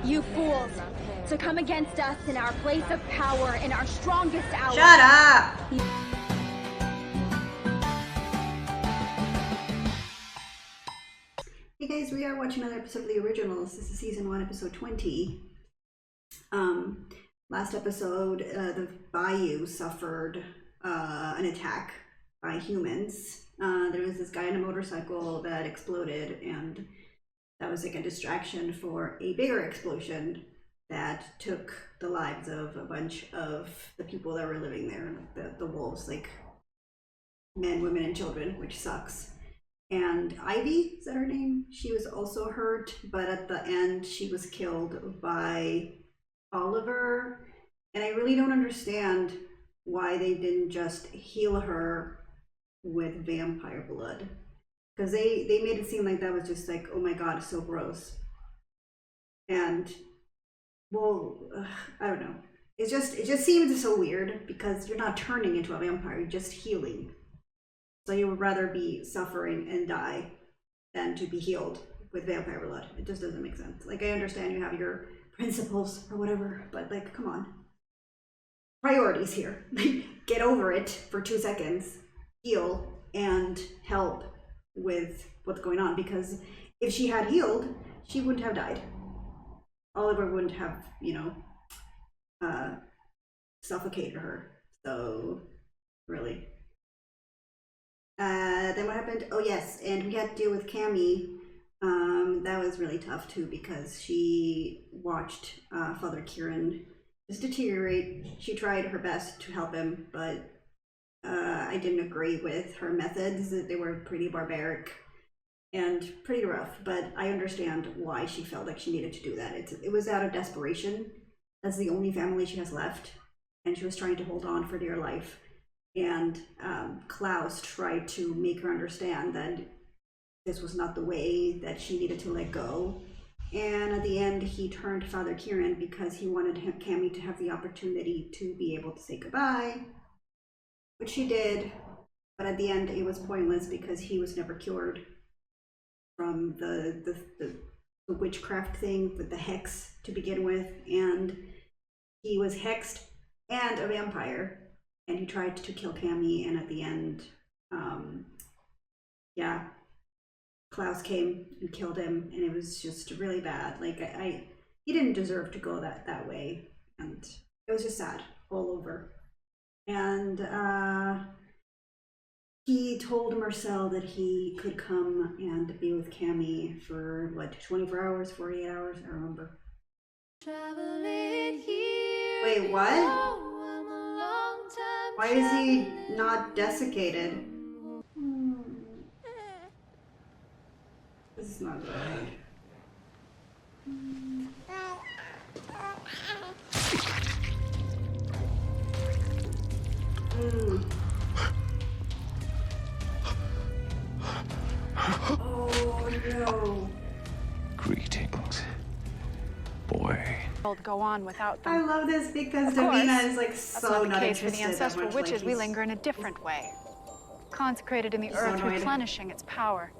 You fools, to come against us in our place of power, in our strongest hour. Shut up! Hey guys, we are watching another episode of The Originals. This is season 1, episode 20. Last episode, the Bayou suffered an attack by humans. There was this guy on a motorcycle that exploded, and that was like a distraction for a bigger explosion that took the lives of a bunch of the people that were living there, the wolves, like men, women, and children, which sucks. And Ivy, is that her name? She was also hurt, but at the end she was killed by Oliver. And I really don't understand why they didn't just heal her with vampire blood. Because they made it seem like that was just like, oh my god, so gross. And, well, I don't know. It just seems so weird because you're not turning into a vampire, you're just healing. So you would rather be suffering and die than to be healed with vampire blood. It just doesn't make sense. Like, I understand you have your principles or whatever, but like, come on. Priorities here. Get over it for 2 seconds, heal, and help with what's going on. Because if she had healed, she wouldn't have died. Oliver wouldn't have, suffocated her. So, really. Then what happened? Oh yes, and we had to deal with Cammy. That was really tough too because she watched Father Kieran just deteriorate. She tried her best to help him, but I didn't agree with her methods. They were pretty barbaric and pretty rough, but I understand why she felt like she needed to do that. It was out of desperation. That's the only family she has left, and she was trying to hold on for dear life. And Klaus tried to make her understand that this was not the way that she needed to let go. And at the end, he turned to Father Kieran because he wanted Cammy to have the opportunity to be able to say goodbye, which she did. But at the end, it was pointless because he was never cured from the witchcraft thing with the hex to begin with. And he was hexed and a vampire. And he tried to kill Cammy, and at the end, Klaus came and killed him, and it was just really bad. Like, he didn't deserve to go that way, and it was just sad all over. And he told Marcel that he could come and be with Cammy for, 24 hours, 48 hours? I don't remember. Wait, what? Why is he not desiccated? This is not good. Oh no. Greetings, boy. Go on without them. I love this because Davina is like That's so not the case for the interested ancestral that much, witches. like We linger in a different way, consecrated in the So earth, annoyed. replenishing its power.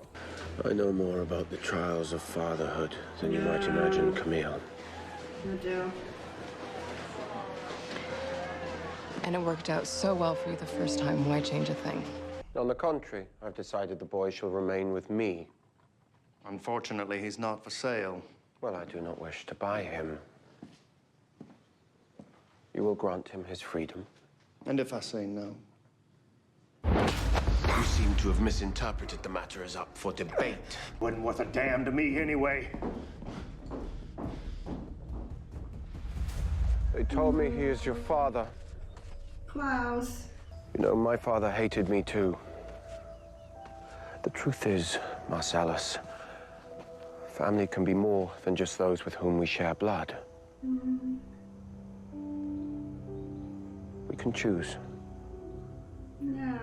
I know more about the trials of fatherhood than you might imagine, Camille. I do. And it worked out so well for you the first time. Why change a thing? On the contrary, I've decided the boy shall remain with me. Unfortunately, he's not for sale. Well, I do not wish to buy him. You will grant him his freedom. And if I say no? You seem to have misinterpreted the matter as up for debate. Wasn't worth a damn to me anyway. They told me he is your father. Klaus. You know, my father hated me too. The truth is, Marcellus, family can be more than just those with whom we share blood. We can choose. Yeah.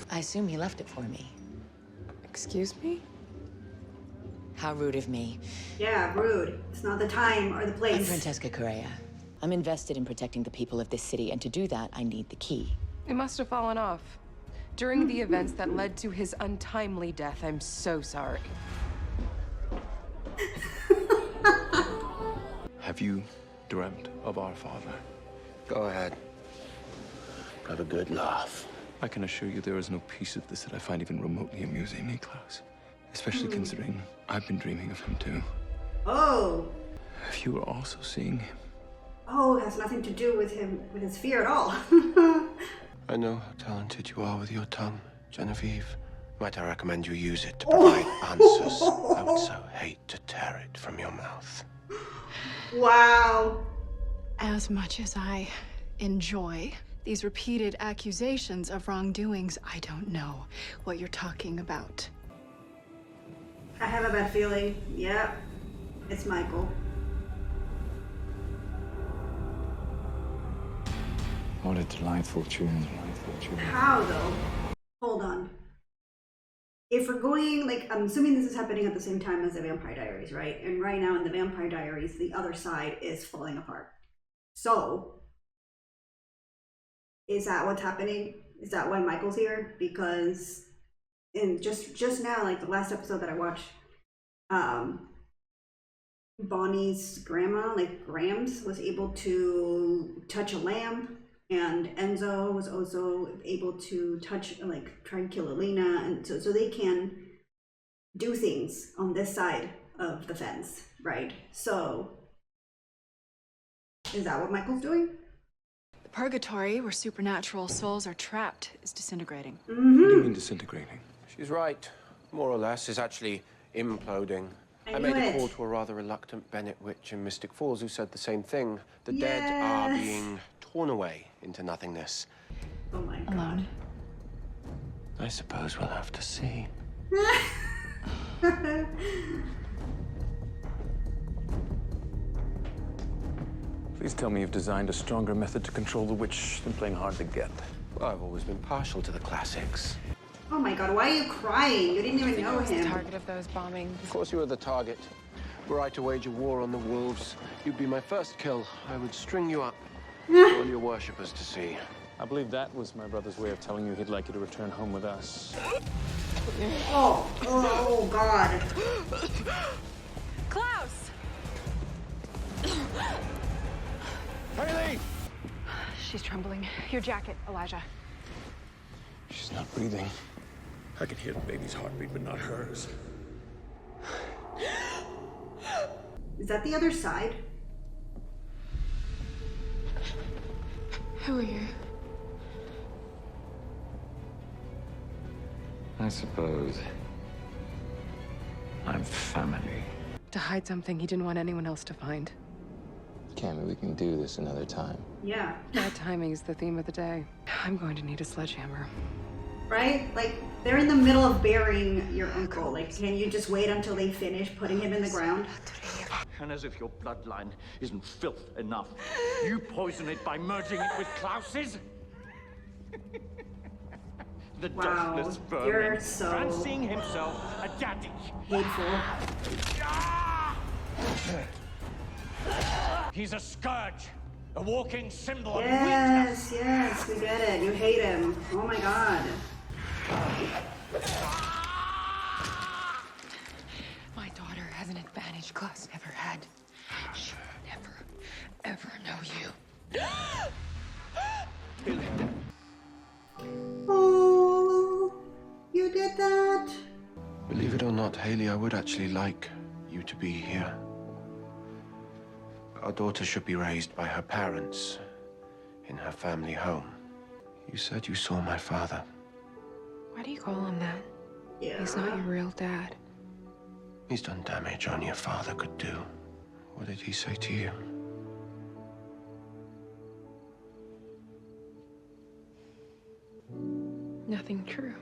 I assume he left it for me. Excuse me? How rude of me. Yeah, rude. It's not the time or the I'm place. Francesca Correa. I'm invested in protecting the people of this city, and to do that, I need the key. It must have fallen off. During the events that led to his untimely death, I'm so sorry. Have you dreamt of our father? Go ahead. Have a good laugh. I can assure you there is no piece of this that I find even remotely amusing, Niklaus. Especially considering I've been dreaming of him too. Oh. If you were also seeing him. Oh, it has nothing to do with him, with his fear at all. I know how talented you are with your tongue, Genevieve. Might I recommend you use it to provide answers? I would so hate to tear it from your mouth. Wow. As much as I enjoy these repeated accusations of wrongdoings, I don't know what you're talking about. I have a bad feeling. Yeah, it's Michael. What a delightful tune. How though? Hold on. If we're going, like, I'm assuming this is happening at the same time as the Vampire Diaries, right? And right now in the Vampire Diaries, the other side is falling apart. So, is that what's happening? Is that why Michael's here? Because in just now, like the last episode that I watched, Bonnie's grandma, like Grams, was able to touch a lamb, and Enzo was also able to touch, like, try and kill Elena, and so they can do things on this side of the fence, right? So, is that what Michael's doing? The purgatory, where supernatural souls are trapped, is disintegrating. What do you mean disintegrating? She's right. More or less, is actually imploding. I knew made a it. call to a rather reluctant Bennett witch in Mystic Falls who said the same thing. The dead are being torn away into nothingness. Oh my god. Alone. I suppose we'll have to see. Please tell me you've designed a stronger method to control the witch than playing hard to get. Well, I've always been partial to the classics. Oh my god, why are you crying? You didn't even know I was the him. target of those bombings. Of course you were the target. Were I to wage a war on the wolves, you'd be my first kill. I would string you up for all your worshippers to see. I believe that was my brother's way of telling you he'd like you to return home with us. Oh god. Klaus! Haley! She's trembling. Your jacket, Elijah. She's not breathing. I can hear the baby's heartbeat, but not hers. Is that the other side? Who are you? I suppose I'm family. To hide something he didn't want anyone else to find. Cammy, we can do this another time. Yeah. Bad timing is the theme of the day. I'm going to need a sledgehammer. Right? Like, they're in the middle of burying your uncle. Like, can you just wait until they finish putting him in the ground? And as if your bloodline isn't filth enough, you poison it by merging it with Klaus's? The Wow, dustless you're vermin, so fancying himself a daddy. hateful. He's a scourge, a walking symbol of Yes, weakness. yes, we get it. You hate him. Oh my god. My daughter has an advantage Klaus never had. She'll never, ever know you. Oh, you did that? Believe it or not, Haley, I would actually like you to be here. Our daughter should be raised by her parents in her family home. You said you saw my father. Why do you call him that? Yeah. He's not your real dad. He's done damage only a father could do. What did he say to you? Nothing true.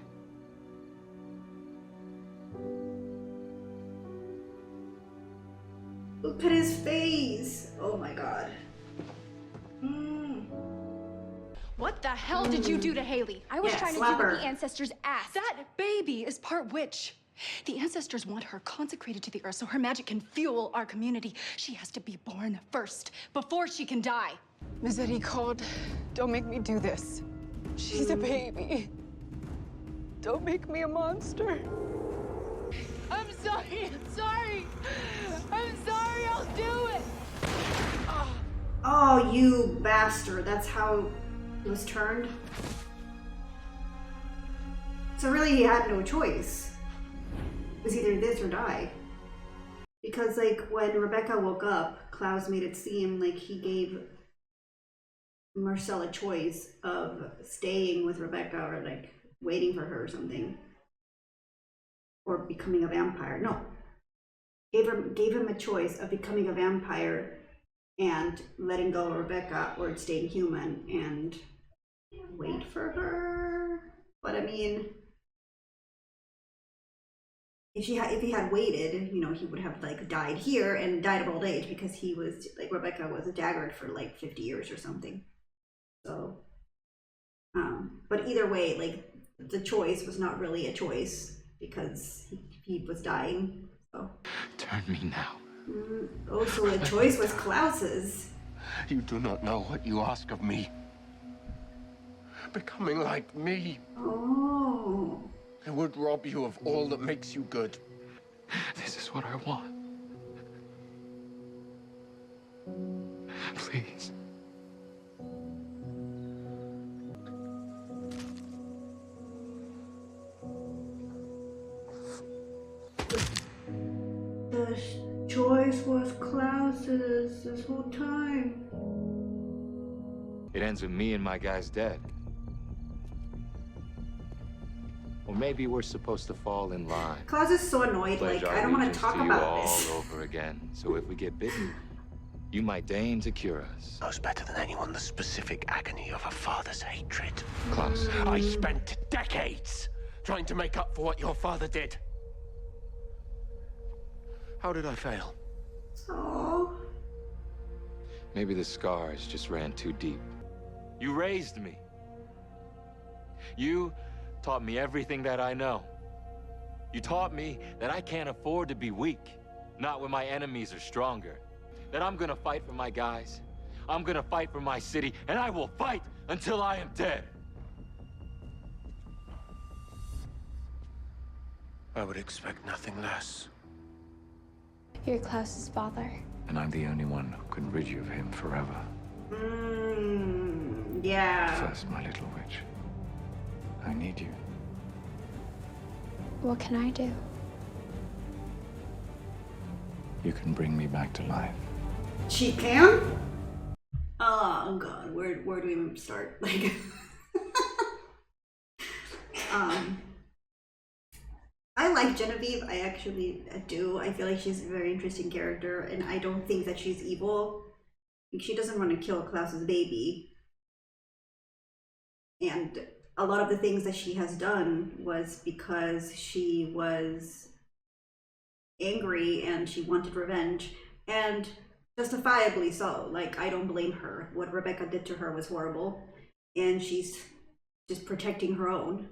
Look at his face. Oh my god. What the hell did you do to Haley? I was Yeah, trying to slap do what her. the ancestors asked. That baby is part witch. The ancestors want her consecrated to the earth so her magic can fuel our community. She has to be born first, before she can die. Misericorde, don't make me do this. She's a baby. Don't make me a monster. I'm sorry, I'm sorry. I'm sorry, I'll do it. Oh, you bastard. That's how it was turned. So really he had no choice. It was either this or die. Because like when Rebecca woke up, Klaus made it seem like he gave Marcel a choice of staying with Rebecca or like waiting for her or something. Or becoming a vampire. No. Gave him a choice of becoming a vampire and letting go of Rebecca or staying human and wait for her. But I mean, if he had waited, you know, he would have like died here and died of old age because he was like Rebecca was daggered for like 50 years or something. So, but either way, like the choice was not really a choice because he was dying. So. Turn me now. Oh, so the choice was Klaus's. You do not know what you ask of me. Becoming like me. Oh. It would rob you of all that makes you good. This is what I want. Please. The choice was Klaus's this whole time. It ends with me and my guys dead. Or maybe we're supposed to fall in line. Klaus is so annoyed, Pledge like, our I don't want allegiance to talk you about this. all over again. So if we get bitten, you might deign to cure us. Knows better than anyone the specific agony of a father's hatred. Klaus. I spent decades trying to make up for what your father did. How did I fail? Oh. Maybe the scars just ran too deep. You raised me. You taught me everything that I know. You taught me that I can't afford to be weak, not when my enemies are stronger. That I'm gonna fight for my guys. I'm gonna fight for my city, and I will fight until I am dead. I would expect nothing less. You're Klaus's father. And I'm the only one who can rid you of him forever. Yeah. First, my little witch. I need you. What can I do? You can bring me back to life. She can? Oh god, where do we even start? Like I like Genevieve, I actually do. I feel like she's a very interesting character, and I don't think that she's evil. Like, she doesn't want to kill Klaus's baby. And a lot of the things that she has done was because she was angry and she wanted revenge, and justifiably so. Like, I don't blame her. What Rebecca did to her was horrible, and she's just protecting her own,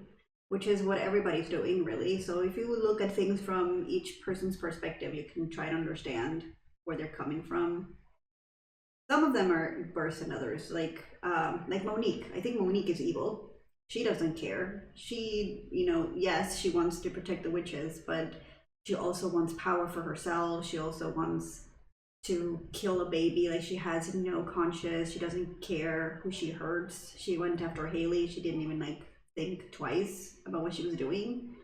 which is what everybody's doing, really. So if you look at things from each person's perspective, you can try to understand where they're coming from. Some of them are worse than others, like Monique. I think Monique is evil. She doesn't care. She, you know, yes, she wants to protect the witches, but she also wants power for herself. She also wants to kill a baby. Like, she has no conscience. She doesn't care who she hurts. She went after Haley. She didn't even like think twice about what she was doing.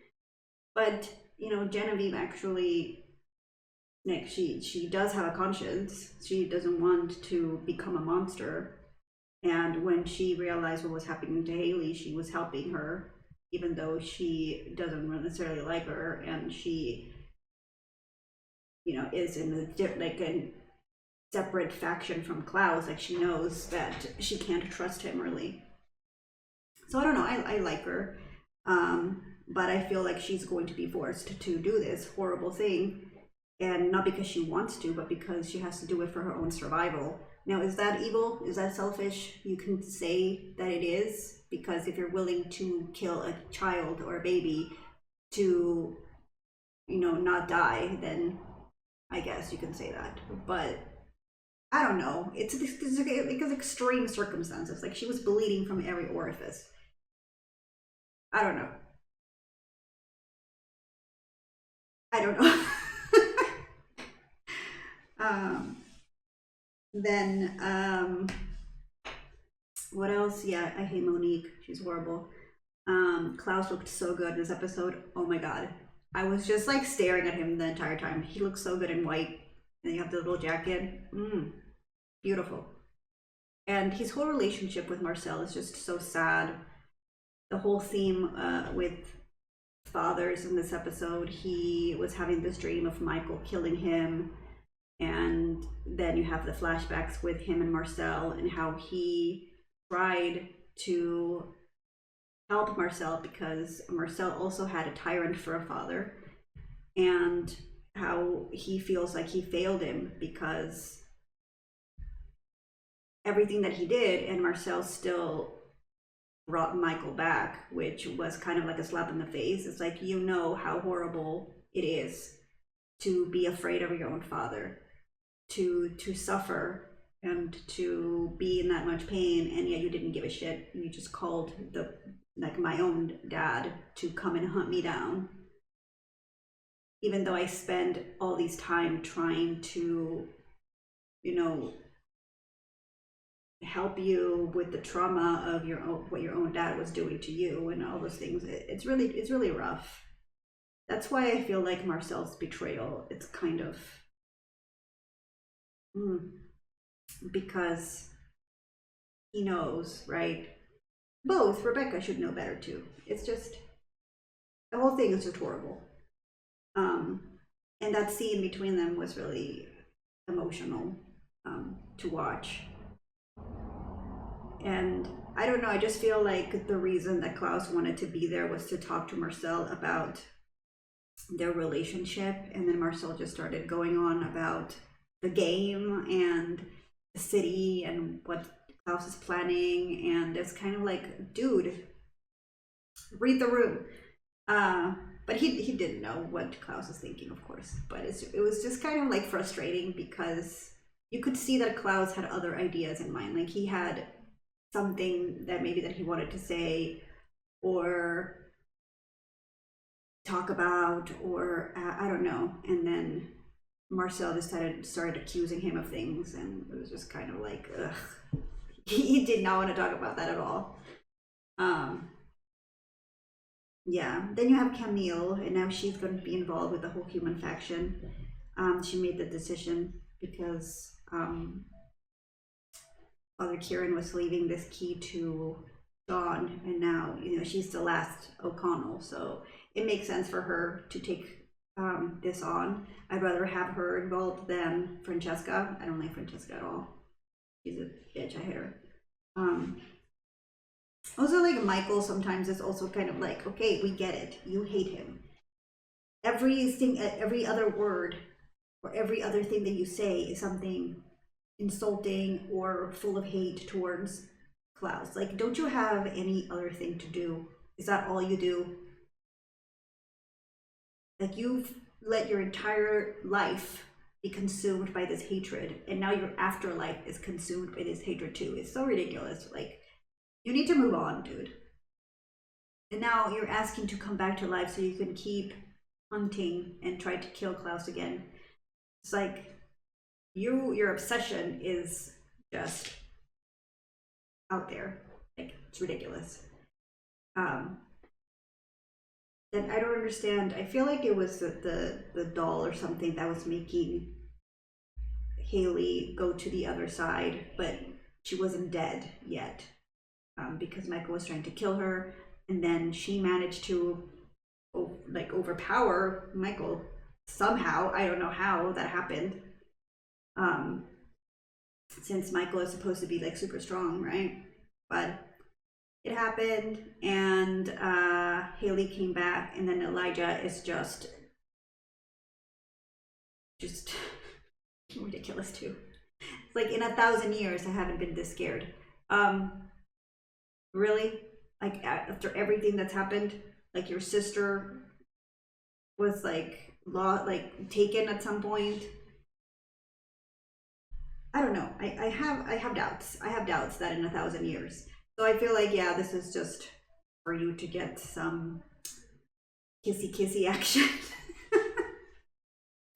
But, you know, Genevieve actually, like, she does have a conscience. She doesn't want to become a monster. And when she realized what was happening to Haley, she was helping her, even though she doesn't necessarily like her, and she, you know, is in a separate faction from Klaus. Like, she knows that she can't trust him, really. So I don't know, I like her, but I feel like she's going to be forced to do this horrible thing, and not because she wants to, but because she has to do it for her own survival. Now, is that evil? Is that selfish? You can say that it is, because if you're willing to kill a child or a baby to, you know, not die, then I guess you can say that. But I don't know. It's because extreme circumstances. Like, she was bleeding from every orifice. I don't know. I don't know. Then, what else? Yeah, I hate Monique. She's horrible. Klaus looked so good in this episode. Oh my god. I was just like staring at him the entire time. He looks so good in white. And you have the little jacket. Beautiful. And his whole relationship with Marcel is just so sad. The whole theme with fathers in this episode, he was having this dream of Michael killing him. And then you have the flashbacks with him and Marcel and how he tried to help Marcel because Marcel also had a tyrant for a father, and how he feels like he failed him because everything that he did, and Marcel still brought Michael back, which was kind of like a slap in the face. It's like, you know how horrible it is to be afraid of your own father, to suffer and to be in that much pain, and yet you didn't give a shit. You just called my own dad to come and hunt me down, even though I spend all these time trying to, you know, help you with the trauma of your own, what your own dad was doing to you and all those things. It's really rough. That's why I feel like Marcel's betrayal, it's kind of because he knows, right? Both Rebecca should know better too. It's just, the whole thing is just horrible. And that scene between them was really emotional to watch. And I don't know, I just feel like the reason that Klaus wanted to be there was to talk to Marcel about their relationship, and then Marcel just started going on about the game and the city and what Klaus is planning, and it's kind of like, dude, read the room. But he didn't know what Klaus was thinking, of course, but it was just kind of like frustrating because you could see that Klaus had other ideas in mind. Like he had something that maybe that he wanted to say or talk about, or I don't know, and then Marcel started accusing him of things, and it was just kind of like, ugh. He did not want to talk about that at all. Yeah, then you have Camille, and now she's going to be involved with the whole human faction. She made the decision because Father Kieran was leaving this key to Dawn, and now, you know, she's the last O'Connell, so it makes sense for her to take this on. I'd rather have her involved than Francesca. I don't like Francesca at all. She's a bitch. I hate her. Also, like Michael, sometimes it's also kind of like, okay, we get it. You hate him. Every other word or every other thing that you say is something insulting or full of hate towards Klaus. Like, don't you have any other thing to do? Is that all you do? Like, you've let your entire life be consumed by this hatred, and now your afterlife is consumed by this hatred too. It's so ridiculous. Like, you need to move on, dude. And now you're asking to come back to life so you can keep hunting and try to kill Klaus again. It's like, your obsession is just out there. Like, it's ridiculous. And I don't understand. I feel like it was the doll or something that was making Haley go to the other side, but she wasn't dead yet, because Michael was trying to kill her, and then she managed to like overpower Michael somehow. I don't know how that happened, since Michael is supposed to be like super strong, right? But it happened, and Haley came back, and then Elijah is just ridiculous too. It's like, in 1,000 years I haven't been this scared. Really? Like, after everything that's happened, like your sister was like taken at some point. I don't know. I have doubts. I have doubts that in 1,000 years. So I feel like, yeah, this is just for you to get some kissy action.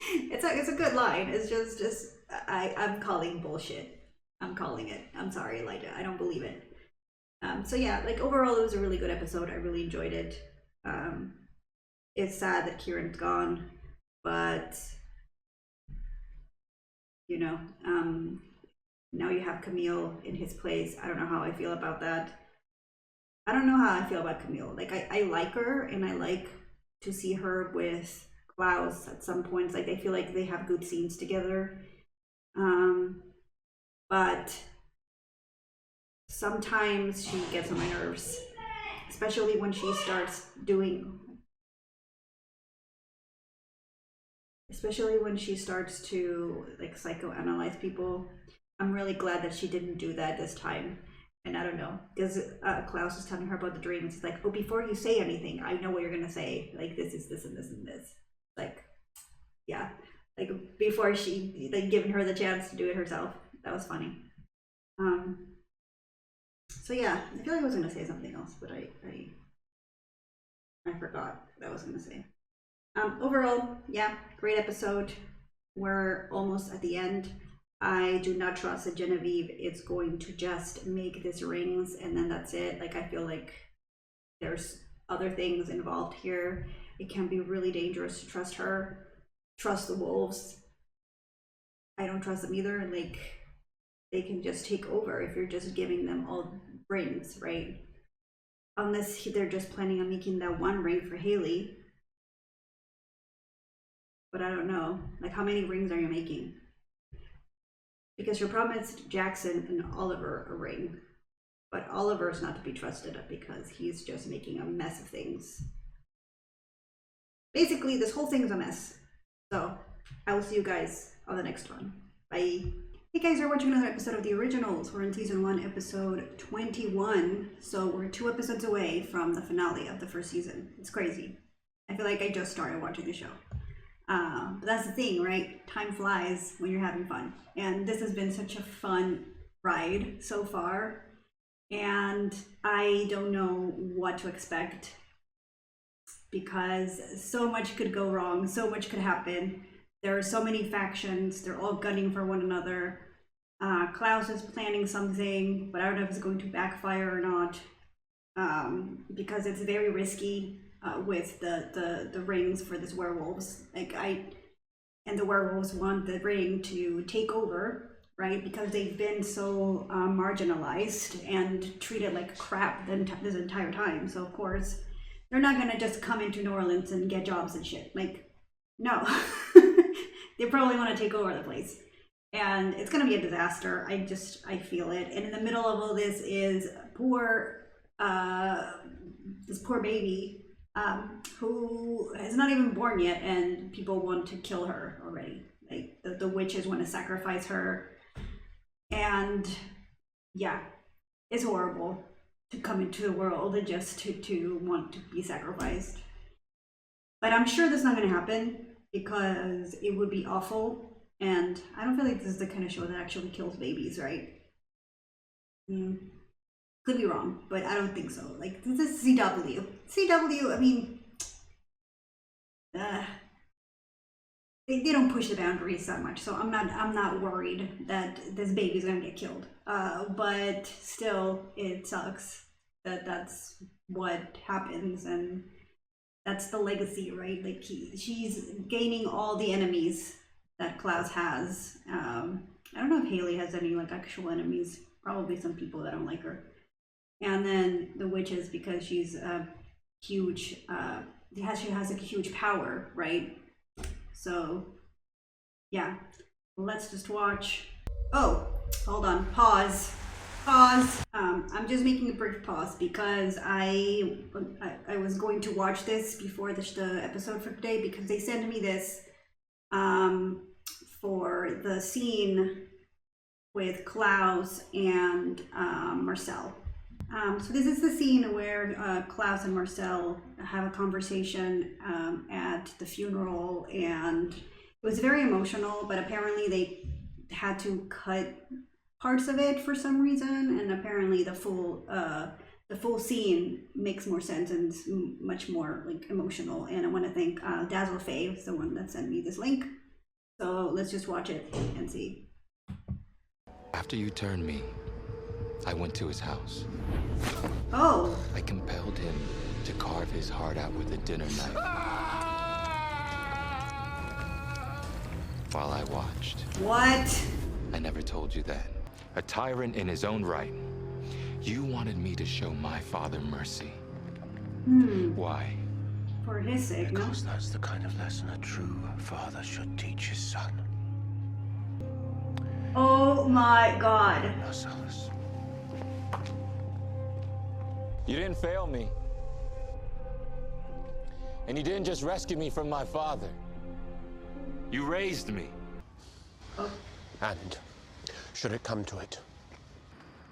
It's it's a good line. It's just I'm calling bullshit. I'm calling it. I'm sorry, Elijah. I don't believe it. So yeah, like overall, it was a really good episode. I really enjoyed it. It's sad that Kieran's gone, but you know, now you have Camille in his place. I don't know how I feel about that. I don't know how I feel about Camille. Like I like her, and I like to see her with Klaus at some points. Like I feel like they have good scenes together. But sometimes she gets on my nerves, especially when she starts to like psychoanalyze people. I'm really glad that she didn't do that this time. And I don't know, because Klaus is telling her about the dreams. It's like, oh, before you say anything, I know what you're gonna say. Like this is this and this and this. Like, yeah, like before she like giving her the chance to do it herself. That was funny. So yeah, I feel like I was gonna say something else, but I forgot what I was gonna say. Overall, yeah, great episode. We're almost at the end. I do not trust that Genevieve is going to just make this rings and then that's it. Like I feel like there's other things involved here. It can be really dangerous to trust her. Trust the wolves. I don't trust them either. Like they can just take over if you're just giving them all rings, right? Unless they're just planning on making that one ring for Haley. But I don't know. Like how many rings are you making? Because you promised Jackson and Oliver a ring, but Oliver is not to be trusted because he's just making a mess of things. Basically, this whole thing is a mess. So I will see you guys on the next one. Bye. Hey guys, you're watching another episode of The Originals. We're in season 1, episode 21. So we're 2 episodes away from the finale of the first season. It's crazy. I feel like I just started watching the show. But that's the thing, right? Time flies when you're having fun. And this has been such a fun ride so far. And I don't know what to expect because so much could go wrong, so much could happen. There are so many factions, they're all gunning for one another. Klaus is planning something, but I don't know if it's going to backfire or not, because it's very risky. With the rings for this werewolves, and the werewolves want the ring to take over, right? Because they've been so marginalized and treated like crap this entire time. So of course, they're not gonna just come into New Orleans and get jobs and shit. Like, no, they probably want to take over the place, and it's gonna be a disaster. I feel it. And in the middle of all this is this poor baby. Who is not even born yet, and people want to kill her already. Like the witches want to sacrifice her, and yeah, it's horrible to come into the world and just to want to be sacrificed. But I'm sure that's not going to happen because it would be awful, and I don't feel like this is the kind of show that actually kills babies, right? Could be wrong, but I don't think so. Like, this is CW. CW, I mean, they don't push the boundaries that much, so I'm not worried that this baby's gonna get killed. But still, it sucks that that's what happens, and that's the legacy, right? Like she's gaining all the enemies that Klaus has. I don't know if Haley has any like actual enemies. Probably some people that don't like her. And then the witches, because she's a huge, she has a huge power, right? So, yeah, let's just watch. Oh, hold on, pause. I'm just making a brief pause because I was going to watch this before the episode for today because they sent me this for the scene with Klaus and Marcel. So this is the scene where Klaus and Marcel have a conversation at the funeral, and it was very emotional, but apparently they had to cut parts of it for some reason, and apparently the full scene makes more sense and is much more like emotional. And I want to thank Dazzle Faye, who's the one that sent me this link. So let's just watch it and see. After you turned me, I went to his house. Oh. I compelled him to carve his heart out with a dinner knife. While I watched. What? I never told you that. A tyrant in his own right. You wanted me to show my father mercy. Why? For his sake, no? Because that's the kind of lesson a true father should teach his son. Oh my god. Marcellus. You didn't fail me. And you didn't just rescue me from my father. You raised me. Oh. And should it come to it,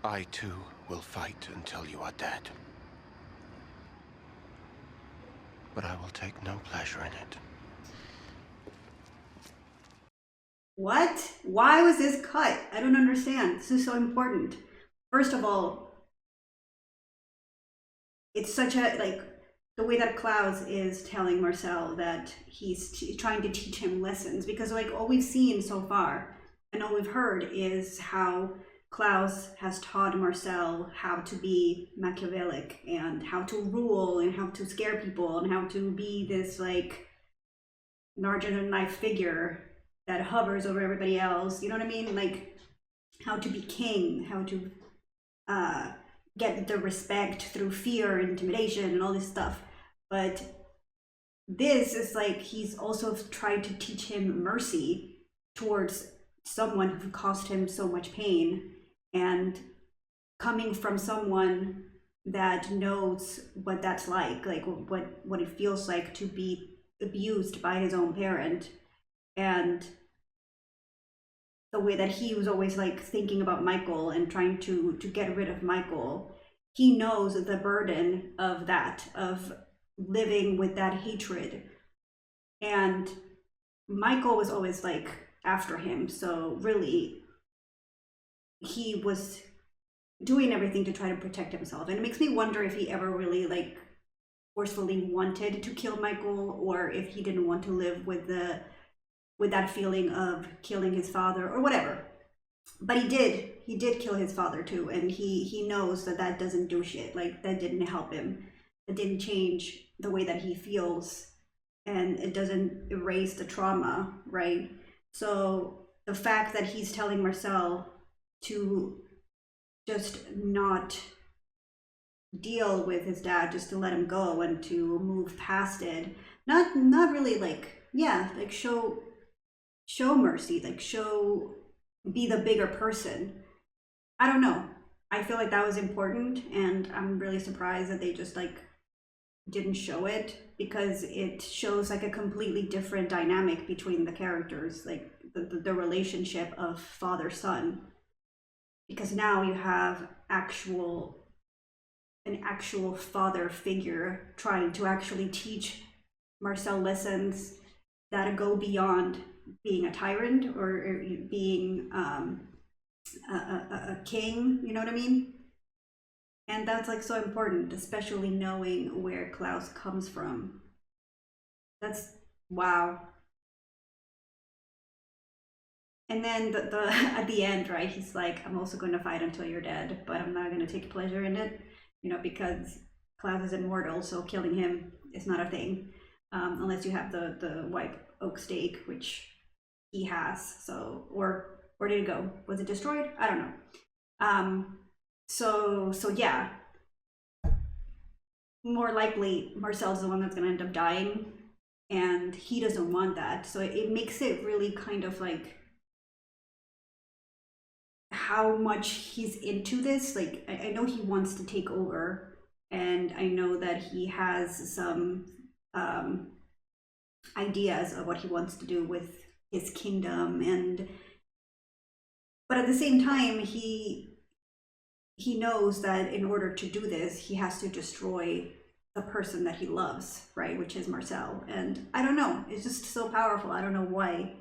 I too will fight until you are dead. But I will take no pleasure in it. What? Why was this cut? I don't understand. This is so important. First of all, it's such a, like, the way that Klaus is telling Marcel that he's trying to teach him lessons, because like all we've seen so far and all we've heard is how Klaus has taught Marcel how to be Machiavellic and how to rule and how to scare people and how to be this like larger than life figure that hovers over everybody else. You know what I mean? Like how to be king, how to get the respect through fear and intimidation and all this stuff. But this is like he's also tried to teach him mercy towards someone who caused him so much pain, and coming from someone that knows what that's like what it feels like to be abused by his own parent, and the way that he was always like thinking about Michael and trying to get rid of Michael. He knows the burden of that, of living with that hatred. And Michael was always like after him. So really, he was doing everything to try to protect himself. And it makes me wonder if he ever really like forcefully wanted to kill Michael, or if he didn't want to live with that feeling of killing his father or whatever. But he did kill his father too, and he knows that that doesn't do shit. Like that didn't help him. It didn't change the way that he feels, and it doesn't erase the trauma, right? So the fact that he's telling Marcel to just not deal with his dad, just to let him go and to move past it, not really like, yeah, like show mercy, like be the bigger person. I don't know. I feel like that was important, and I'm really surprised that they just like didn't show it, because it shows like a completely different dynamic between the characters, like the relationship of father-son, because now you have an actual father figure trying to actually teach Marcel lessons that go beyond being a tyrant or being a king, you know what I mean? And that's like so important, especially knowing where Klaus comes from. That's wow. And then the at the end, right, he's like, I'm also going to fight until you're dead, but I'm not going to take pleasure in it, you know, because Klaus is immortal, so killing him is not a thing, unless you have the white oak stake, which he has. So, or where did it go? Was it destroyed? I don't know. So yeah, more likely Marcel's the one that's going to end up dying, and he doesn't want that. So it makes it really kind of like how much he's into this. Like I know he wants to take over, and I know that he has some ideas of what he wants to do with his kingdom, but at the same time he knows that in order to do this he has to destroy the person that he loves, right, which is Marcel. And I don't know, it's just so powerful. I don't know why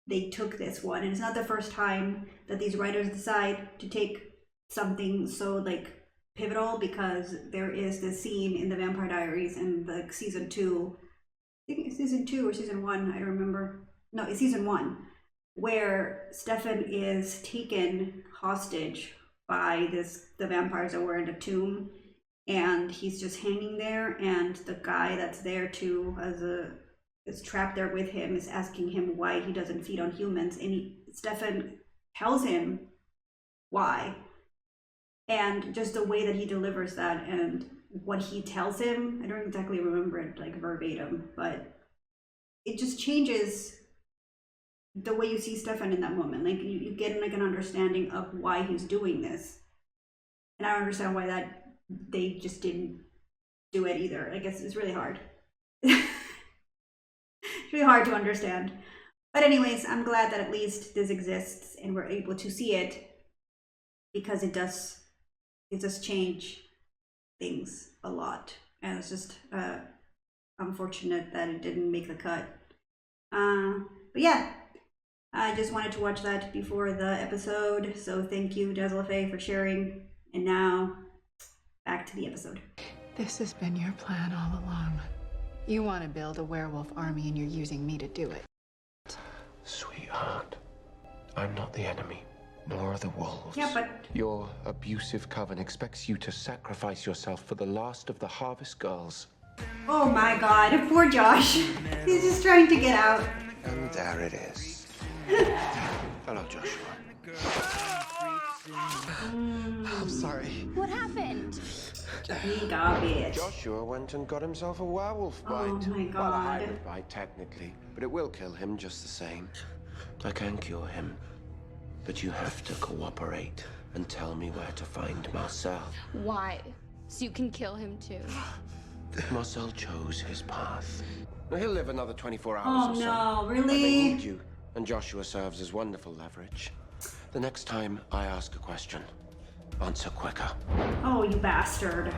they took this one, and it's not the first time that these writers decide to take something so like pivotal, because there is this scene in the Vampire Diaries in the season 2, I think it's season 2 or season 1, I don't remember, no, it's season 1, where Stefan is taken hostage by the vampires that were in the tomb, and he's just hanging there, and the guy that's there too is trapped there with him, is asking him why he doesn't feed on humans, and Stefan tells him why. And just the way that he delivers that and what he tells him, I don't exactly remember it like verbatim, but it just changes the way you see Stefan in that moment. Like you get like an understanding of why he's doing this. And I don't understand why that they just didn't do it either. I guess it's really hard. It's really hard to understand. But anyways, I'm glad that at least this exists and we're able to see it, because it does change things a lot. And it's just unfortunate that it didn't make the cut. But yeah, I just wanted to watch that before the episode. So thank you, Deslefe, for sharing. And now back to the episode. This has been your plan all along. You want to build a werewolf army and you're using me to do it. Sweetheart, I'm not the enemy, nor are the wolves. Yeah, but Your abusive coven expects you to sacrifice yourself for the last of the Harvest Girls. oh my god, poor Josh. He's just trying to get out. And there it is. Hello, Joshua. I'm sorry. What happened? He got it. Joshua went and got himself a werewolf bite. Oh my Well, a god. hybrid bite, technically, but it will kill him just the same. I can cure him, but you have to cooperate and tell me where to find Marcel. Why? So you can kill him too. Marcel chose his path. He'll live another 24 hours Oh or so. no, But they really? need you, and Joshua serves as wonderful leverage. The next time I ask a question, answer quicker. Oh, you bastard.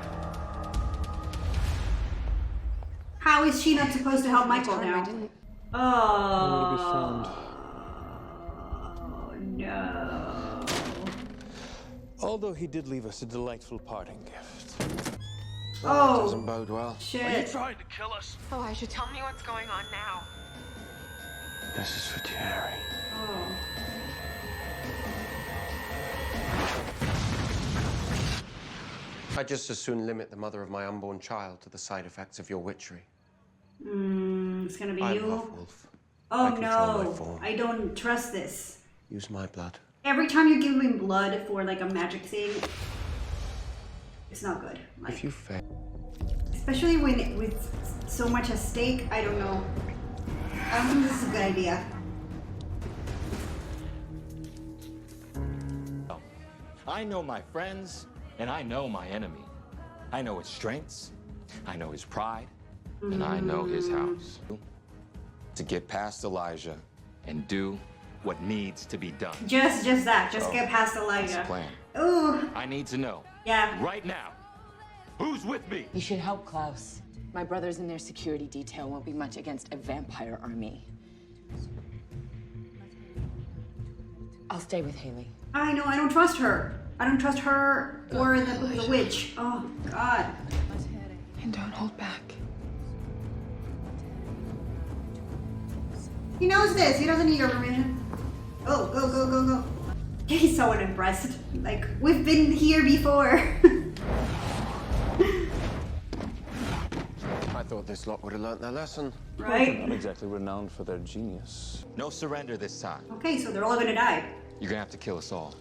How is she not supposed to help Michael now? Oh, no. Although he did leave us a delightful parting gift. That doesn't bode well. Shit. Trying to kill us? Oh, I should tell me what's going on now. This is for Jerry. Oh. I'd just as soon limit the mother of my unborn child to the side effects of your witchery. It's gonna be I'm you. Half-wolf. Oh I control my no, form. I don't trust this. Use my blood. Every time you give him blood for like a magic thing, it's not good. Like, If you fail, especially when with so much at stake, I don't know. I don't think this is a good idea. I know my friends, and I know my enemy. I know his strengths, I know his pride, and I know his house. To get past Elijah and do what needs to be done. Just that. Just get past That's Elijah. the plan. Ooh, I need to know, yeah. right now, who's with me? You should help Klaus. My brothers and their security detail won't be much against a vampire army. I'll stay with Haley. I know, I don't trust her. I don't trust her or the witch. Oh, God. And don't hold back. He knows this. He doesn't need your permission. Oh, go. He's so unimpressed. Like, we've been here before. I thought this lot would have learnt their lesson. Right? Not exactly renowned for their genius. No surrender this time. Okay, so they're all gonna die. You're gonna have to kill us all.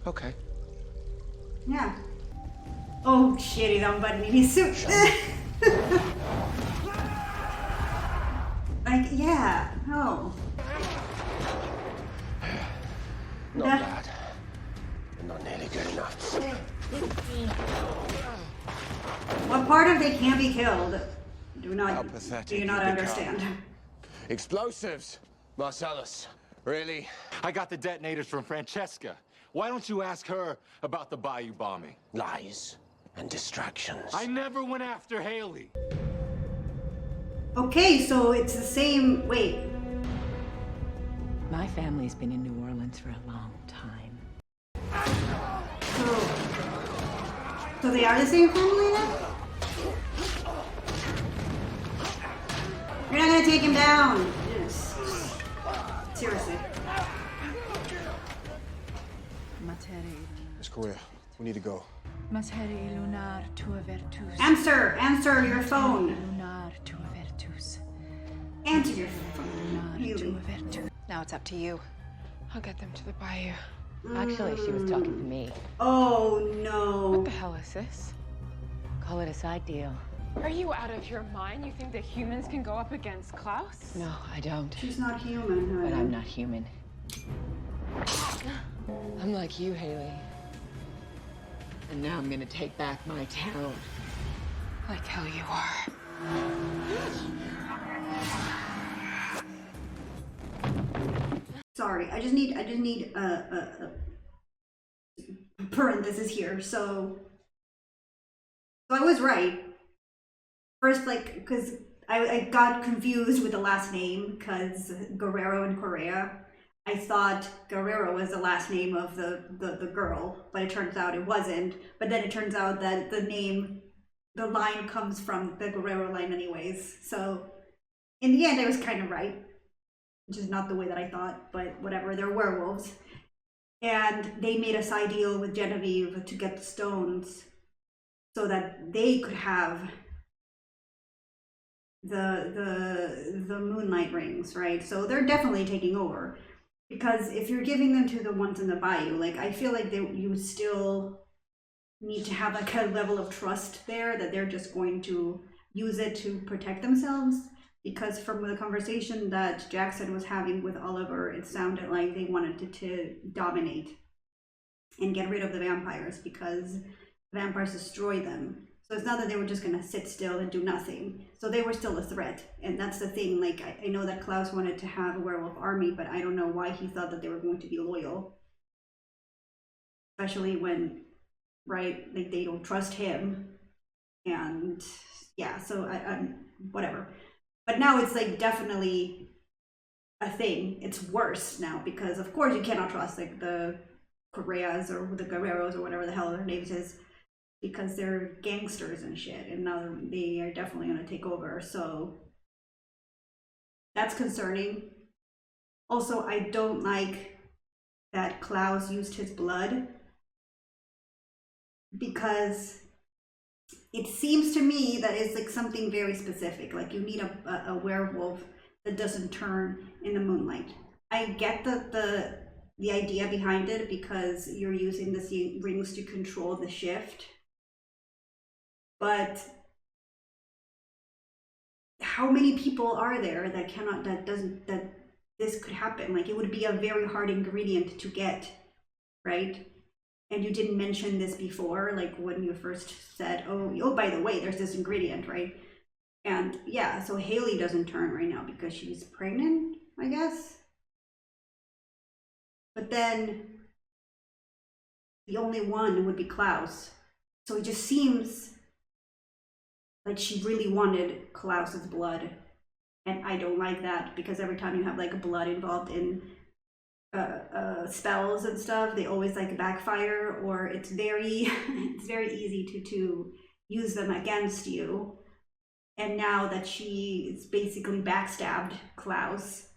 Okay. Yeah. Oh, shit, he's unbuttoning his suit. Like, yeah, no. Not Yeah. bad. But not nearly good enough. What part of they can't be killed? Do How not pathetic do not you understand. become. Explosives! Marcellus, really? I got the detonators from Francesca. Why don't you ask her about the Bayou bombing? Lies and distractions. I never went after Haley. Okay, so it's the same. Wait. My family's been in New Orleans for a long time. So they are the same family then? You're not gonna take him down. Yes. Miss Correa, we need to go. Answer your phone. Answer your phone. Haley. Now it's up to you. I'll get them to the bayou. Actually, she was talking to me. Oh no. What the hell is this? Call it a side deal. Are you out of your mind? You think that humans can go up against Klaus? No, I don't. She's not human, honey. But I'm not human. I'm like you, Haley. And now I'm gonna take back my town. Like hell you are. Sorry, I just need a parenthesis here. So I was right. First, like, because I got confused with the last name because Guerrero and Correa. I thought Guerrero was the last name of the girl, but it turns out it wasn't. But then it turns out that the line comes from the Guerrero line anyways. So in the end, I was kind of right, which is not the way that I thought, but whatever, they're werewolves. And they made a side deal with Genevieve to get the stones so that they could have the moonlight rings, right? So they're definitely taking over. Because if you're giving them to the ones in the bayou, like, I feel like you would still need to have like a level of trust there that they're just going to use it to protect themselves. Because from the conversation that Jackson was having with Oliver, it sounded like they wanted to dominate and get rid of the vampires because vampires destroy them. So it's not that they were just going to sit still and do nothing. So they were still a threat. And that's the thing. Like, I know that Klaus wanted to have a werewolf army, but I don't know why he thought that they were going to be loyal. Especially when, right, like, they don't trust him. And yeah, so whatever. But now it's like definitely a thing. It's worse now because of course you cannot trust like the Correas or the Guerreros or whatever the hell their names is, because they're gangsters and shit, and now they are definitely going to take over. So that's concerning. Also, I don't like that Klaus used his blood, because it seems to me that it's like something very specific. Like, you need a werewolf that doesn't turn in the moonlight. I get the idea behind it because you're using the rings to control the shift. But how many people are there that this could happen? Like, it would be a very hard ingredient to get, right? And you didn't mention this before, like when you first said, oh, by the way, there's this ingredient, right? And yeah, so Haley doesn't turn right now because she's pregnant, I guess. But then the only one would be Klaus. So it just seems like she really wanted Klaus's blood. And I don't like that, because every time you have like blood involved in spells and stuff, they always like backfire, or it's very easy to use them against you. And now that she is basically backstabbed Klaus,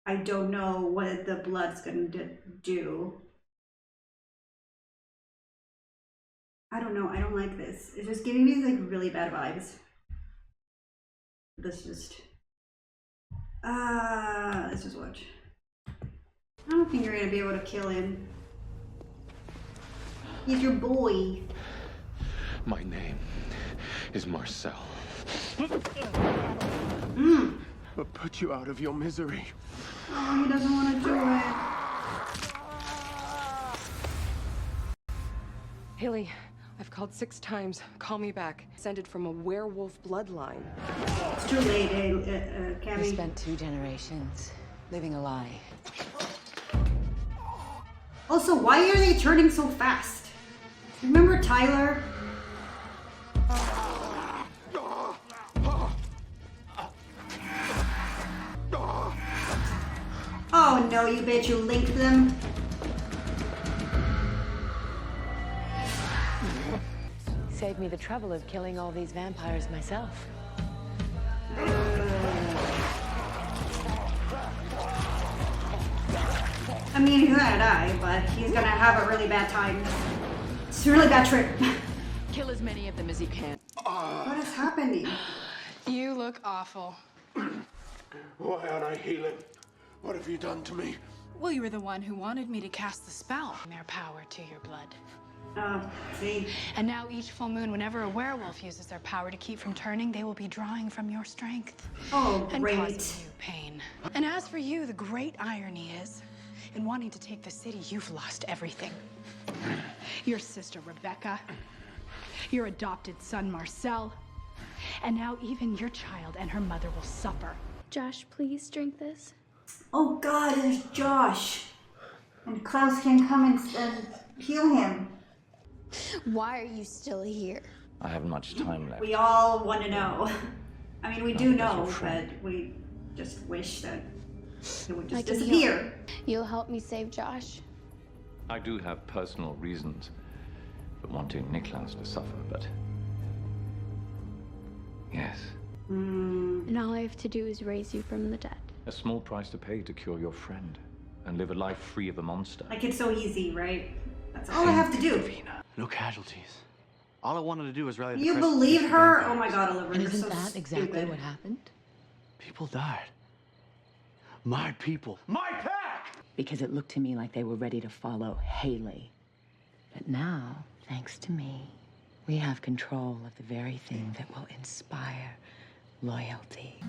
I don't know what the blood's gonna do. I don't know, I don't like this. It's just giving me like really bad vibes. Let's just watch. I don't think you're gonna be able to kill him. He's your boy. My name is Marcel. But put you out of your misery. Oh, he doesn't want to do it. Haley, I've called 6 times. Call me back. Descended from a werewolf bloodline. It's too late, Cammy. We spent 2 generations living a lie. Also, why are they turning so fast? Remember Tyler? Oh no, you bitch, you linked them. Saved me the trouble of killing all these vampires myself. I mean, he's gonna die, but he's gonna have a really bad time. It's a really bad trip. Kill as many of them as you can. What is happening? You look awful. Why aren't I healing? What have you done to me? Well, you were the one who wanted me to cast the spell. Their power to your blood. See? And now each full moon, whenever a werewolf uses their power to keep from turning, they will be drawing from your strength. Oh, and great. causing you pain. And as for you, the great irony is, in wanting to take the city, you've lost everything. Your sister, Rebecca. Your adopted son, Marcel. And now even your child and her mother will suffer. Josh, please drink this. Oh God, it's Josh. And Klaus can come and heal him. Why are you still here? I haven't much time left. We all want to know. I mean, we do Not know, your friend. but we just wish that it would I just can disappear. help. You'll help me save Josh. I do have personal reasons for wanting Niklaus to suffer, but... Yes. And all I have to do is raise you from the dead. A small price to pay to cure your friend and live a life free of a monster. Like, it's so easy, right? That's all I have to do. No casualties. All I wanted to do was rally the You crest of believed these her? vampires. Oh my God, Oliver, And you're isn't so that exactly stupid. what happened? People died. My people. My pack! Because it looked to me like they were ready to follow Haley. But now, thanks to me, we have control of the very thing that will inspire loyalty.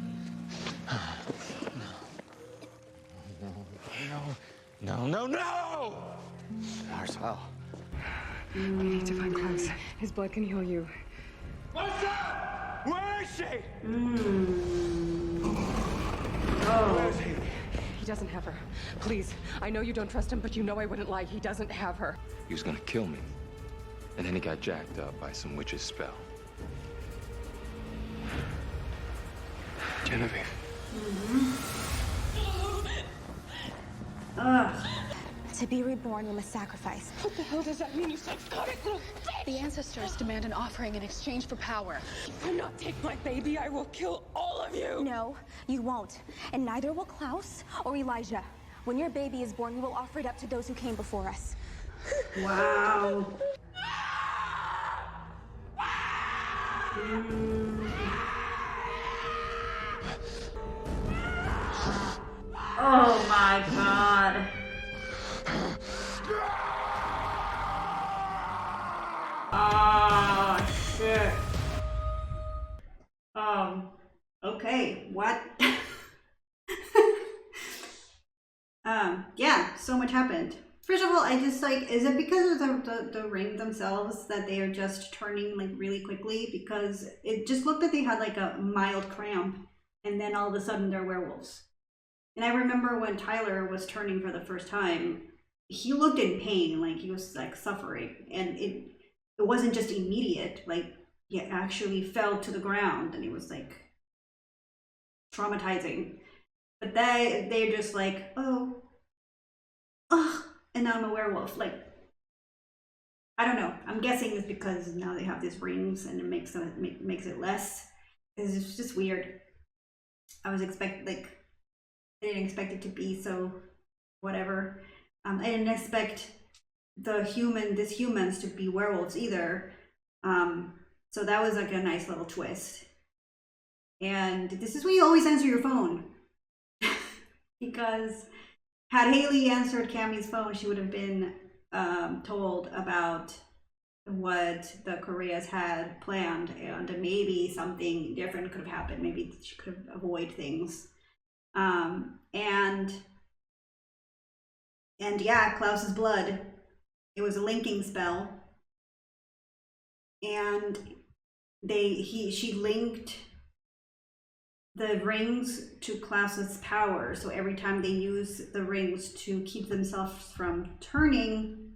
No! Marcel. We need to find Klaus. His blood can heal you. What's up? Where is she? Oh. He doesn't have her. Please, I know you don't trust him, but you know I wouldn't lie. He doesn't have her. He was gonna kill me. And then he got jacked up by some witch's spell. Genevieve. To be reborn, you must sacrifice. What the hell does that mean, you psychotic little bitch? The ancestors demand an offering in exchange for power. Do not take my baby. I will kill all of you. No, you won't. And neither will Klaus or Elijah. When your baby is born, we will offer it up to those who came before us. Wow. Oh my God. Oh shit. Okay, what? Yeah, so much happened. First of all, I just like, is it because of the ring themselves that they are just turning like really quickly? Because it just looked like they had like a mild cramp and then all of a sudden they're werewolves. And I remember when Tyler was turning for the first time, he looked in pain, like he was like suffering, and it wasn't just immediate, like he actually fell to the ground and it was like traumatizing. But they're just like, oh, and now I'm a werewolf. Like, I don't know. I'm guessing it's because now they have these rings and it makes it less. It's just weird. I didn't expect it to be so whatever. I didn't expect these humans to be werewolves either. So that was like a nice little twist. And this is when you always answer your phone. Because had Haley answered Cammie's phone, she would have been told about what the Koreas had planned, and maybe something different could have happened. Maybe she could have avoided things. And yeah, Klaus's blood. It was a linking spell, and she linked the rings to Klaus's power. So every time they use the rings to keep themselves from turning,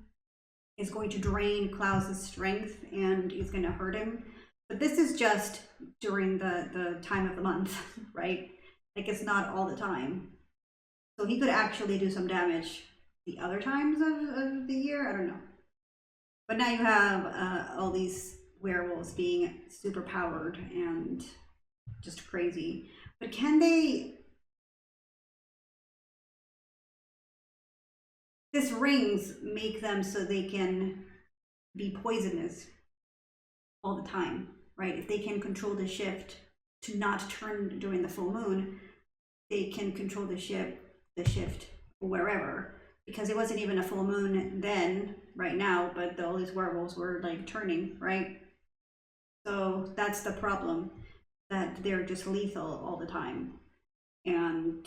it's going to drain Klaus's strength and it's going to hurt him. But this is just during the time of the month, right? Like, it's not all the time. So he could actually do some damage the other times of the year. I don't know. But now you have all these werewolves being super powered and just crazy. But can they This rings make them so they can be poisonous all the time, right? If they can control the shift to not turn during the full moon, they can control the shift wherever. Because it wasn't even a full moon then, right now, but all these werewolves were like turning, right? So that's the problem, that they're just lethal all the time. And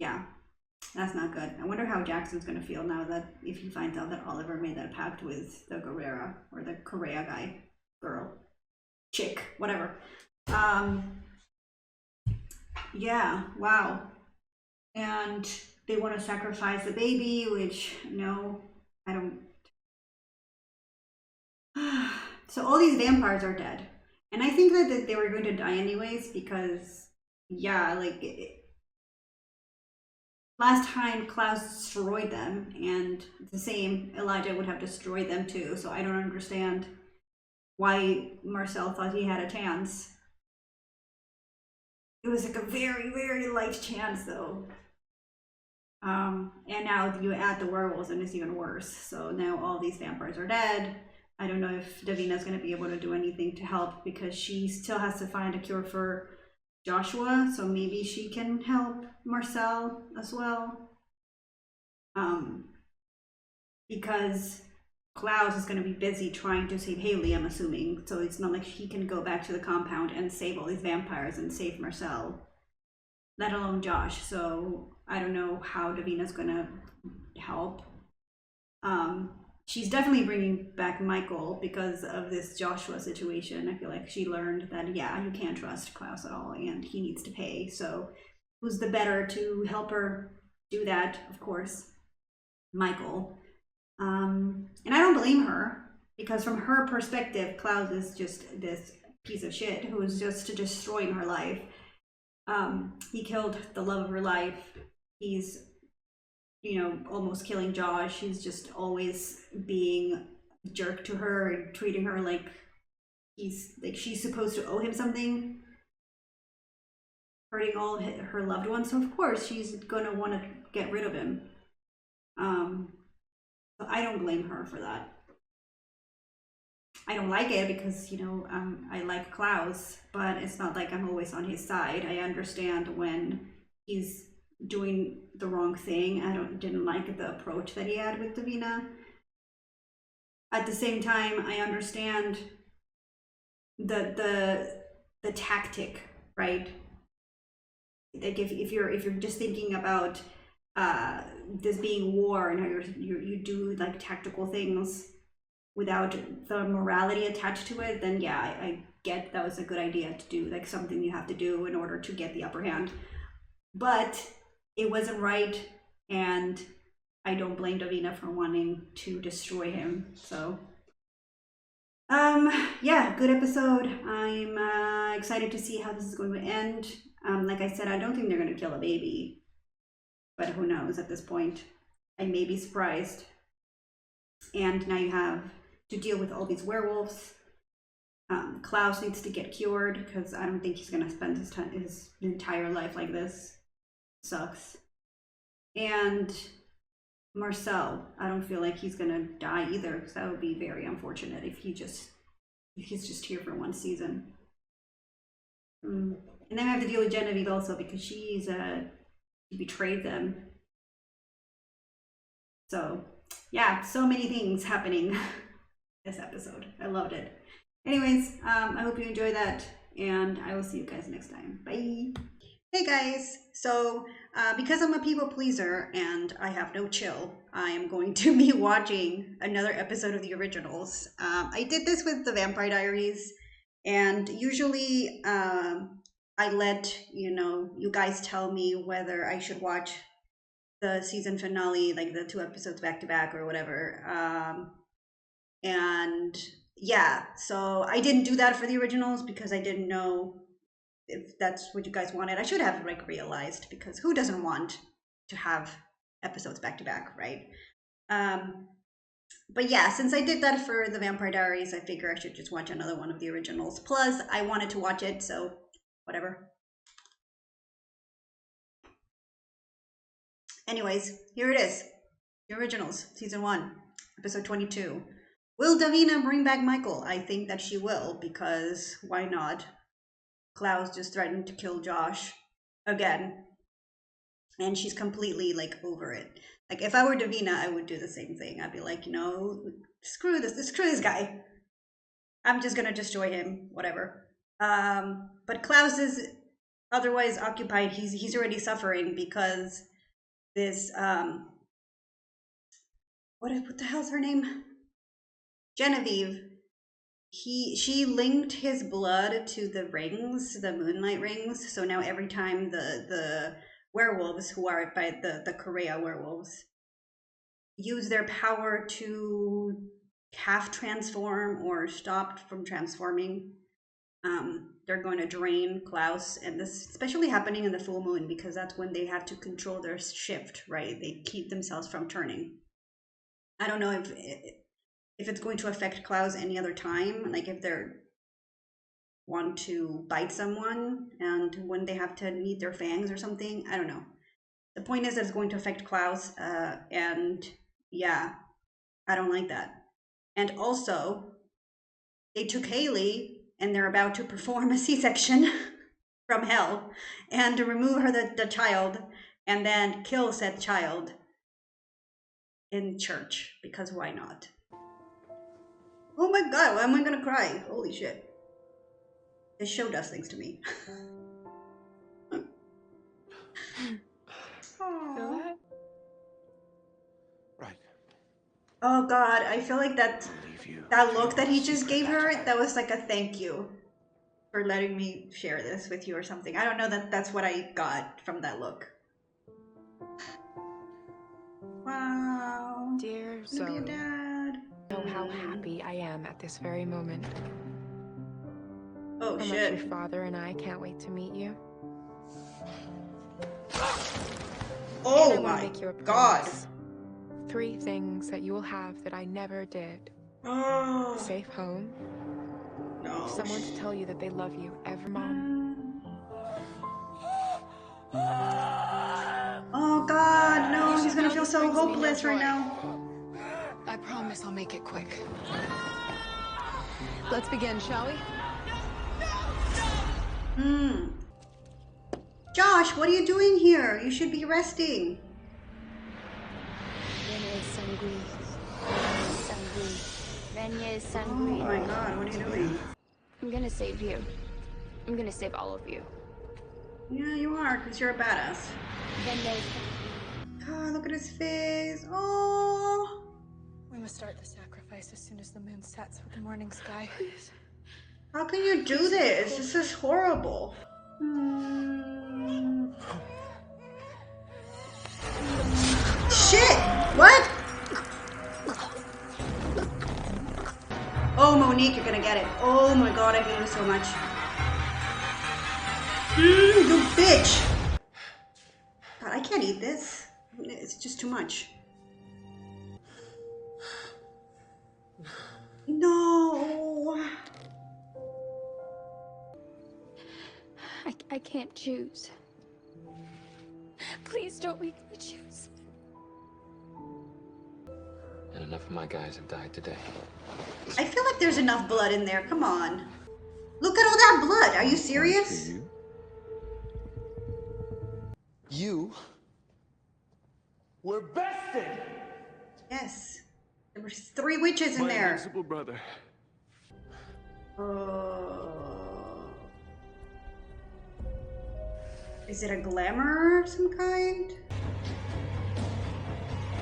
yeah, that's not good. I wonder how Jackson's gonna feel now that if he finds out that Oliver made that pact with the Guerrera, or the Correa guy, girl, chick, whatever. Yeah, wow. And they want to sacrifice the baby, which, no, I don't. So all these vampires are dead. And I think that they were going to die anyways, because, yeah, like, last time Klaus destroyed them, and the same, Elijah would have destroyed them too, so I don't understand why Marcel thought he had a chance. It was like a very, very light chance, though. And now you add the werewolves and it's even worse. So now all these vampires are dead. I don't know if Davina's going to be able to do anything to help, because she still has to find a cure for Joshua. So maybe she can help Marcel as well. Because Klaus is going to be busy trying to save Haley, I'm assuming. So it's not like he can go back to the compound and save all these vampires and save Marcel, let alone Josh. So I don't know how Davina's gonna help. She's definitely bringing back Michael because of this Joshua situation. I feel like she learned that, yeah, you can't trust Klaus at all, and he needs to pay. So who's the better to help her do that? Of course, Michael. And I don't blame her, because from her perspective, Klaus is just this piece of shit who is just destroying her life. He killed the love of her life. He's, you know, almost killing Josh. He's just always being a jerk to her and treating her like she's supposed to owe him something, hurting all her loved ones. So of course she's gonna want to get rid of him. So I don't blame her for that. I don't like it because, you know, I like Klaus, but it's not like I'm always on his side. I understand when he's doing the wrong thing. I didn't like the approach that he had with Davina. At the same time, I understand the tactic, right? Like if you're just thinking about this being war and how you do like tactical things without the morality attached to it, then yeah, I get that was a good idea to do, like something you have to do in order to get the upper hand. But it wasn't right, and I don't blame Davina for wanting to destroy him. So yeah, good episode. I'm excited to see how this is going to end. Like I said, I don't think they're going to kill a baby, but who knows at this point. I may be surprised. And now you have to deal with all these werewolves. Klaus needs to get cured, because I don't think he's going to spend his entire life like this. Sucks. And Marcel, I don't feel like he's going to die either, because that would be very unfortunate if he's just here for one season. And then I have to deal with Genevieve also, because she betrayed them. So yeah, so many things happening this episode. I loved it. Anyways, I hope you enjoy that, and I will see you guys next time. Bye. Hey guys, so because I'm a people pleaser and I have no chill, I am going to be watching another episode of the originals. I did this with the Vampire Diaries, and usually I let you guys tell me whether I should watch the season finale, like the 2 episodes back to back or whatever. And yeah, so I didn't do that for the originals because I didn't know if that's what you guys wanted. I should have like realized, because who doesn't want to have episodes back to back, right? But yeah, since I did that for the Vampire Diaries, I figure I should just watch another one of the originals. Plus, I wanted to watch it, so whatever. Anyways, here it is. The Originals, Season 1, Episode 22. Will Davina bring back Michael? I think that she will, because why not? Klaus just threatened to kill Josh again. And she's completely, like, over it. Like, if I were Davina, I would do the same thing. I'd be like, you know, screw this guy. I'm just gonna destroy him, whatever. But Klaus is otherwise occupied. He's already suffering because this, what the hell's her name? Genevieve. She linked his blood to the rings, the moonlight rings. So now every time the werewolves, who are by the Korea werewolves, use their power to half transform or stop from transforming, they're going to drain Klaus. And this is especially happening in the full moon, because that's when they have to control their shift, right? They keep themselves from turning. I don't know if it's going to affect Klaus any other time, like if they're want to bite someone and when they have to meet their fangs or something. I don't know. The point is that it's going to affect Klaus, and yeah, I don't like that. And also, they took Haley and they're about to perform a C-section from hell and to remove her the child and then kill said child in church, because why not? Oh my god, why am I gonna cry? Holy shit. This show does things to me. Feel that? Right. Oh god, I feel like that look that he just gave her, that was like a thank you for letting me share this with you or something. I don't know, that's what I got from that look. Wow. Dear Zoe, Dad. know how happy I am at this very moment. Oh how shit. much your father and I can't wait to meet you. Oh and I my make you a god. promise. 3 things that you will have that I never did. Oh. A safe home. No. Someone to tell you that they love you, ever, Mom. Oh god, no, he's gonna feel so hopeless right now. I promise I'll make it quick. Let's begin, shall we? Josh, what are you doing here? You should be resting. Oh my god, what are you doing? I'm gonna save you. I'm gonna save all of you. Yeah, you are, because you're a badass. God, look at his face. Oh. We must start the sacrifice as soon as the moon sets with the morning sky. Please. How can you do this? This is horrible. Shit! What? Oh, Monique, you're gonna get it. Oh my god, I hate you so much. You bitch! God, I can't eat this. It's just too much. No! I can't choose. Please don't make me choose. And enough of my guys have died today. I feel like there's enough blood in there. Come on. Look at all that blood. Are you serious? You were bested. Yes. There were 3 witches in My there. invincible brother. Is it a glamour of some kind?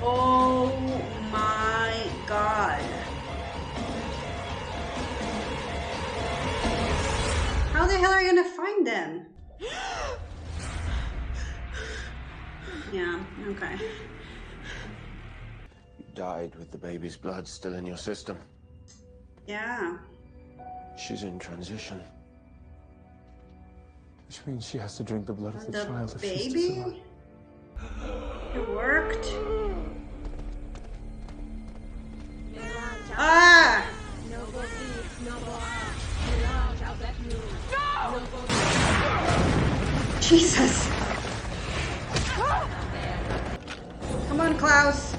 Oh my god. How the hell are you gonna find them? Yeah, okay. You died with the baby's blood still in your system. Yeah. She's in transition. Which means she has to drink the blood of the The child if she's to baby? survive. It worked. Ah! Jesus! Come on, Klaus.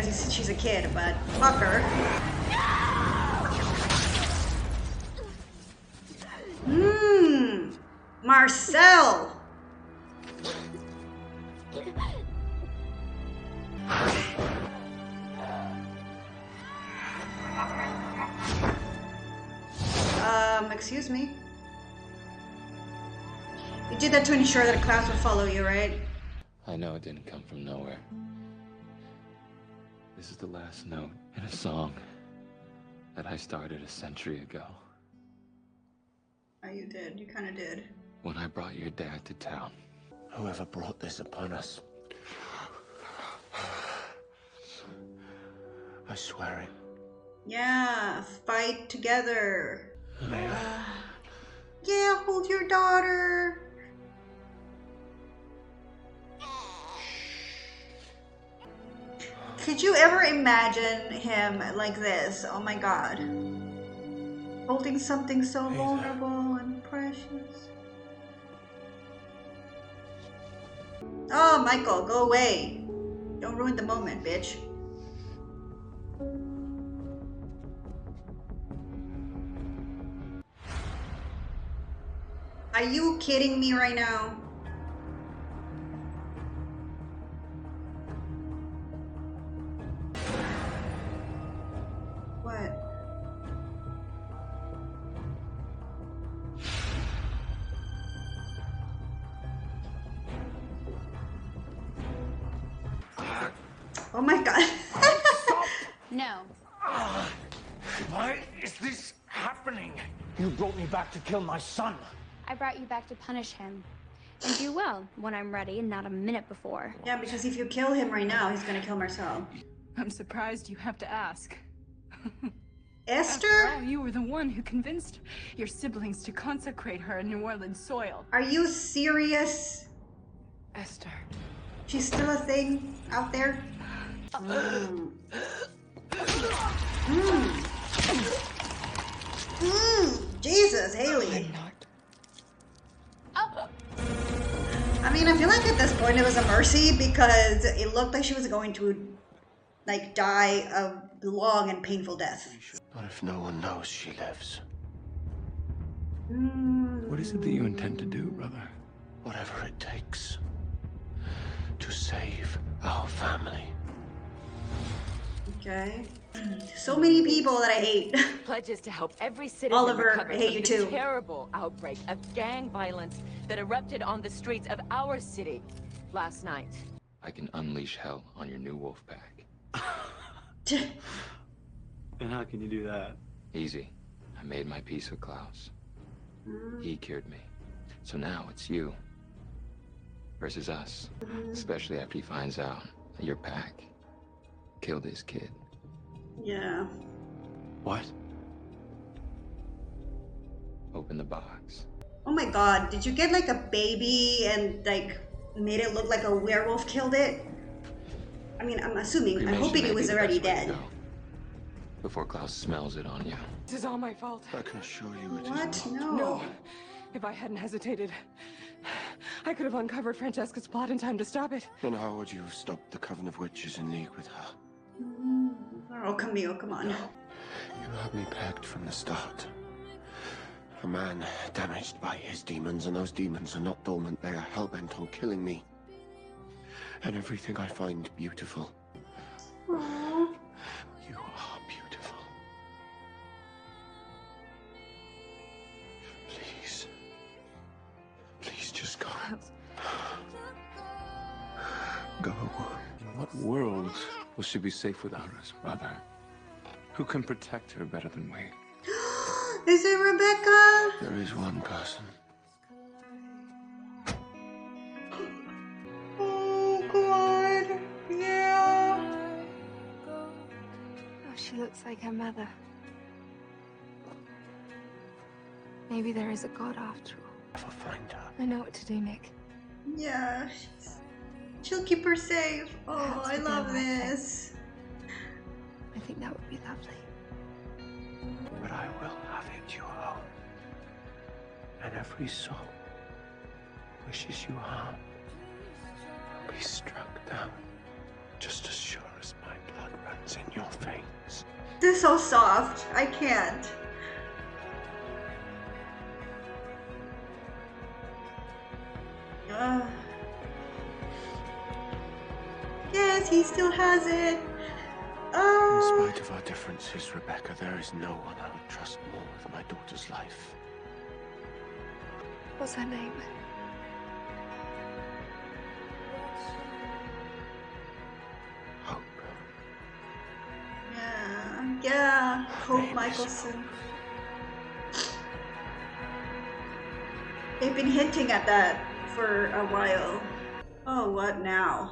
because she's a kid, but fuck her. Marcel! Excuse me. You did that to ensure that Klaus would follow you, right? I know it didn't come from nowhere. This is the last note in a song that I started a century ago. Oh, you did. You kind of did. When I brought your dad to town. Whoever brought this upon us, I swear it. Yeah, fight together. Yeah, hold your daughter. Could you ever imagine him like this? Oh my god. Holding something so vulnerable and precious. Oh, Michael, go away. Don't ruin the moment, bitch. Are you kidding me right now? What? Oh my god. No. Why is this happening? You brought me back to kill my son. I brought you back to punish him. And do well when I'm ready and not a minute before. Yeah, because if you kill him right now, he's gonna kill Marcel. I'm surprised you have to ask. Esther? After all, you were the one who convinced your siblings to consecrate her in New Orleans soil. Are you serious? Esther. She's still a thing out there? Jesus, Haley. I mean, I feel like at this point it was a mercy because it looked like she was going to, like, die a long and painful death. Not if no one knows she lives. What is it that you intend to do, brother? Whatever it takes to save our family. Okay. So many people that I hate. Pledges to help every citizen Oliver, recover I hate from you the too. terrible outbreak of gang violence that erupted on the streets of our city last night. I can unleash hell on your new wolf pack. And how can you do that? Easy. I made my peace with Klaus. He cured me. So now it's you versus us. Especially after he finds out that your pack killed his kid. Yeah. What? Open the box. Oh my god, did you get like a baby and like made it look like a werewolf killed it? I mean, I'm assuming, I'm Cremation hoping may it be was the already best way to dead. go, before Klaus smells it on you. This is all my fault. I can assure you it What? is not. No. No. If I hadn't hesitated, I could have uncovered Francesca's plot in time to stop it. Then how would you have stopped the coven of witches in league with her? Oh, Camille, come on. You had me pegged from the start. A man damaged by his demons, and those demons are not dormant. They are hell-bent on killing me. And everything I find beautiful. Aww. You are beautiful. Please. Please just go. Go. In what world will she be safe without us, brother? Who can protect her better than we? Is it Rebecca? There is one person. Oh god. Yeah. Oh, she looks like her mother. Maybe there is a God after all. Never find her. I know what to do, Nick. Yeah. She'll keep her safe. Oh, Perhaps I we'll do love the right thing. this. I think that would be lovely. But I will have it your own. And every soul wishes you harm will be struck down just as surely. as my blood runs in your veins. This is so soft. I can't. Yes, he still has it. In spite of our differences, Rebecca, there is no one I would trust more with my daughter's life. What's her name? Hope. Yeah, Hope Michelson. They've been hinting at that for a while. Oh, what now?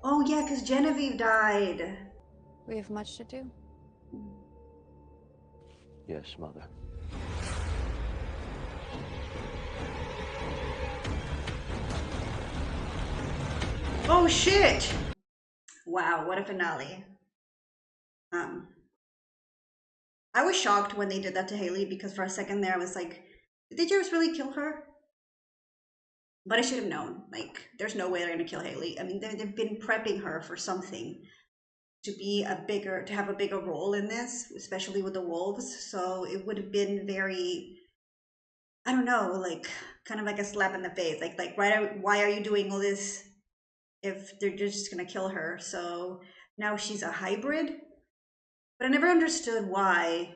Oh yeah, because Genevieve died. We have much to do. Yes, Mother. Oh shit! Wow, what a finale. I was shocked when they did that to Haley because for a second there I was like, did they just really kill her? But I should have known. Like, there's no way they're gonna kill Haley. I mean, they've been prepping her for something to be to have a bigger role in this, especially with the wolves. So it would have been very, I don't know, like kind of like a slap in the face. Like why are you doing all this if they're just gonna kill her? So now she's a hybrid. But I never understood why.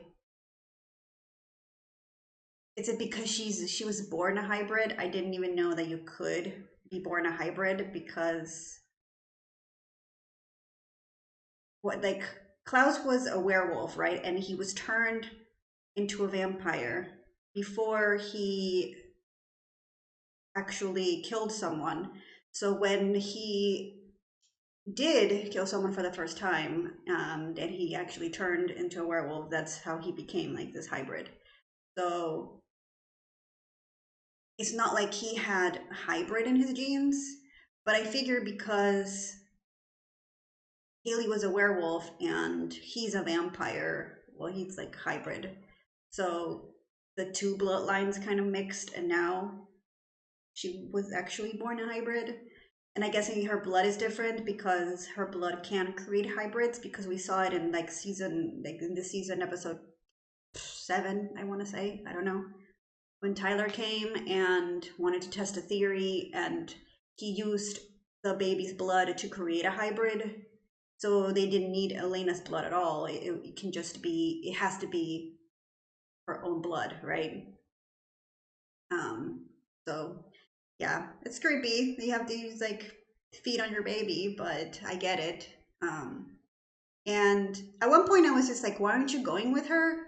Is it because she was born a hybrid? I didn't even know that you could be born a hybrid because like Klaus was a werewolf, right? And he was turned into a vampire before he actually killed someone. So when he did kill someone for the first time, and he actually turned into a werewolf, that's how he became like this hybrid. So it's not like he had hybrid in his genes, but I figure because Haley was a werewolf and he's a vampire, well, he's like hybrid. So the two bloodlines kind of mixed, and now she was actually born a hybrid. And I guess her blood is different because her blood can create hybrids, because we saw it in like in the season episode 7, I want to say, I don't know, when Tyler came and wanted to test a theory and he used the baby's blood to create a hybrid. So they didn't need Elena's blood at all. It can just be, it has to be her own blood, right? So yeah, it's creepy. You have to use like feed on your baby, but I get it. And at one point I was just like, why aren't you going with her?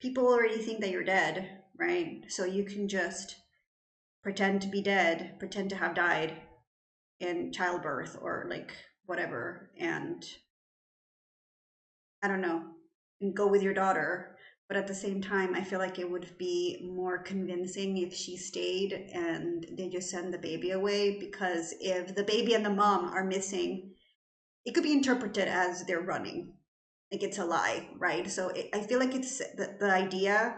People already think that you're dead, right? So you can just pretend to be dead, pretend to have died in childbirth or like whatever, and I don't know, and go with your daughter. But at the same time, I feel like it would be more convincing if she stayed and they just send the baby away, because if the baby and the mom are missing, it could be interpreted as they're running, like it's a lie, right? So I feel like it's the idea,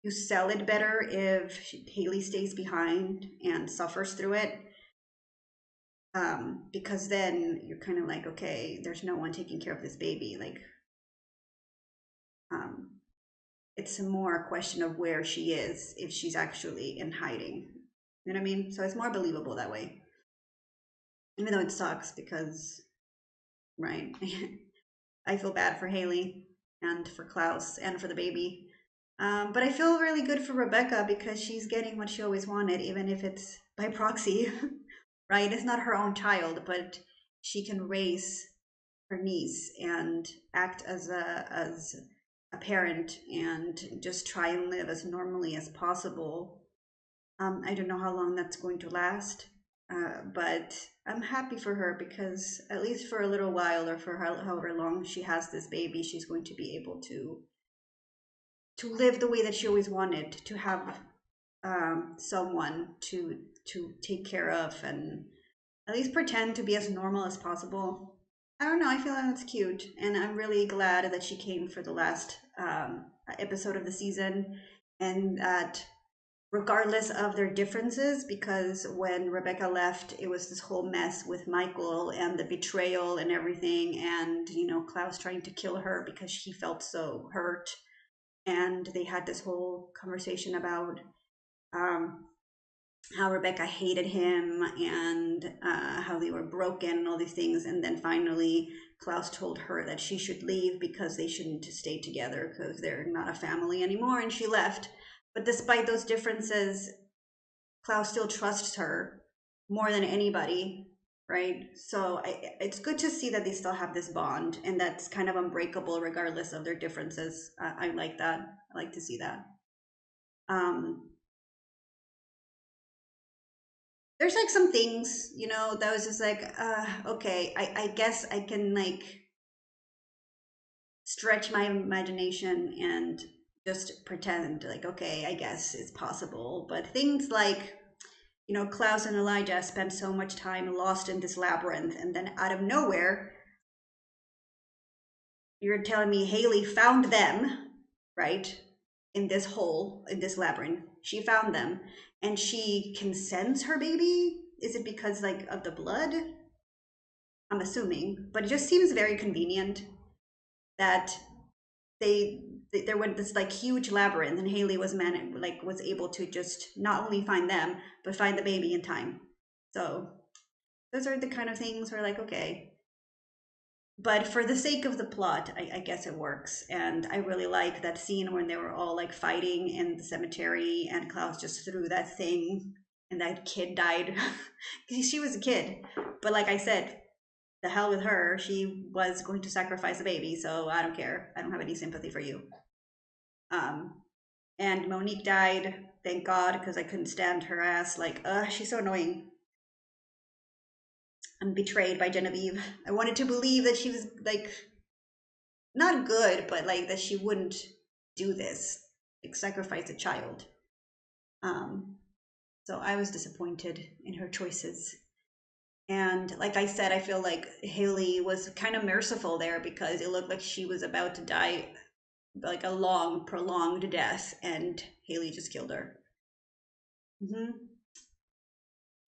you sell it better if Haley stays behind and suffers through it, because then you're kind of like, okay, there's no one taking care of this baby, like it's more a question of where she is, if she's actually in hiding. You know what I mean? So it's more believable that way. Even though it sucks because, right, I feel bad for Haley and for Klaus and for the baby. But I feel really good for Rebecca because she's getting what she always wanted, even if it's by proxy, right? It's not her own child, but she can raise her niece and act as a parent and just try and live as normally as possible. I don't know how long that's going to last, but I'm happy for her because at least for a little while, or for however long she has this baby, she's going to be able to live the way that she always wanted, to have someone to take care of and at least pretend to be as normal as possible. I don't know, I feel like that's cute, and I'm really glad that she came for the last episode of the season, and that regardless of their differences, because when Rebecca left, it was this whole mess with Michael and the betrayal and everything, and you know, Klaus trying to kill her because she felt so hurt, and they had this whole conversation about how Rebecca hated him and how they were broken and all these things, and then finally Klaus told her that she should leave because they shouldn't stay together because they're not a family anymore, and she left. But despite those differences, Klaus still trusts her more than anybody, right? So it's good to see that they still have this bond, and that's kind of unbreakable regardless of their differences. I like that. I like to see that. There's like some things, you know, that was just like, okay, I guess I can like stretch my imagination and just pretend like, okay, I guess it's possible. But things like, you know, Klaus and Elijah spent so much time lost in this labyrinth, and then out of nowhere, you're telling me Haley found them, right? In this hole, in this labyrinth. She found them, and she can sense her baby. Is it because like of the blood? I'm assuming, but it just seems very convenient that there was this like huge labyrinth, and Haley was was able to just not only find them but find the baby in time. So those are the kind of things where like, okay. But for the sake of the plot, I guess it works. And I really like that scene when they were all like fighting in the cemetery, and Klaus just threw that thing and that kid died. She was a kid. But like I said, the hell with her. She was going to sacrifice a baby, so I don't care. I don't have any sympathy for you. And Monique died, thank God, because I couldn't stand her ass. Like, she's so annoying. I'm betrayed by Genevieve. I wanted to believe that she was like not good, but like that she wouldn't do this, like sacrifice a child. So I was disappointed in her choices. And like I said, I feel like Haley was kind of merciful there because it looked like she was about to die like a long, prolonged death, and Haley just killed her.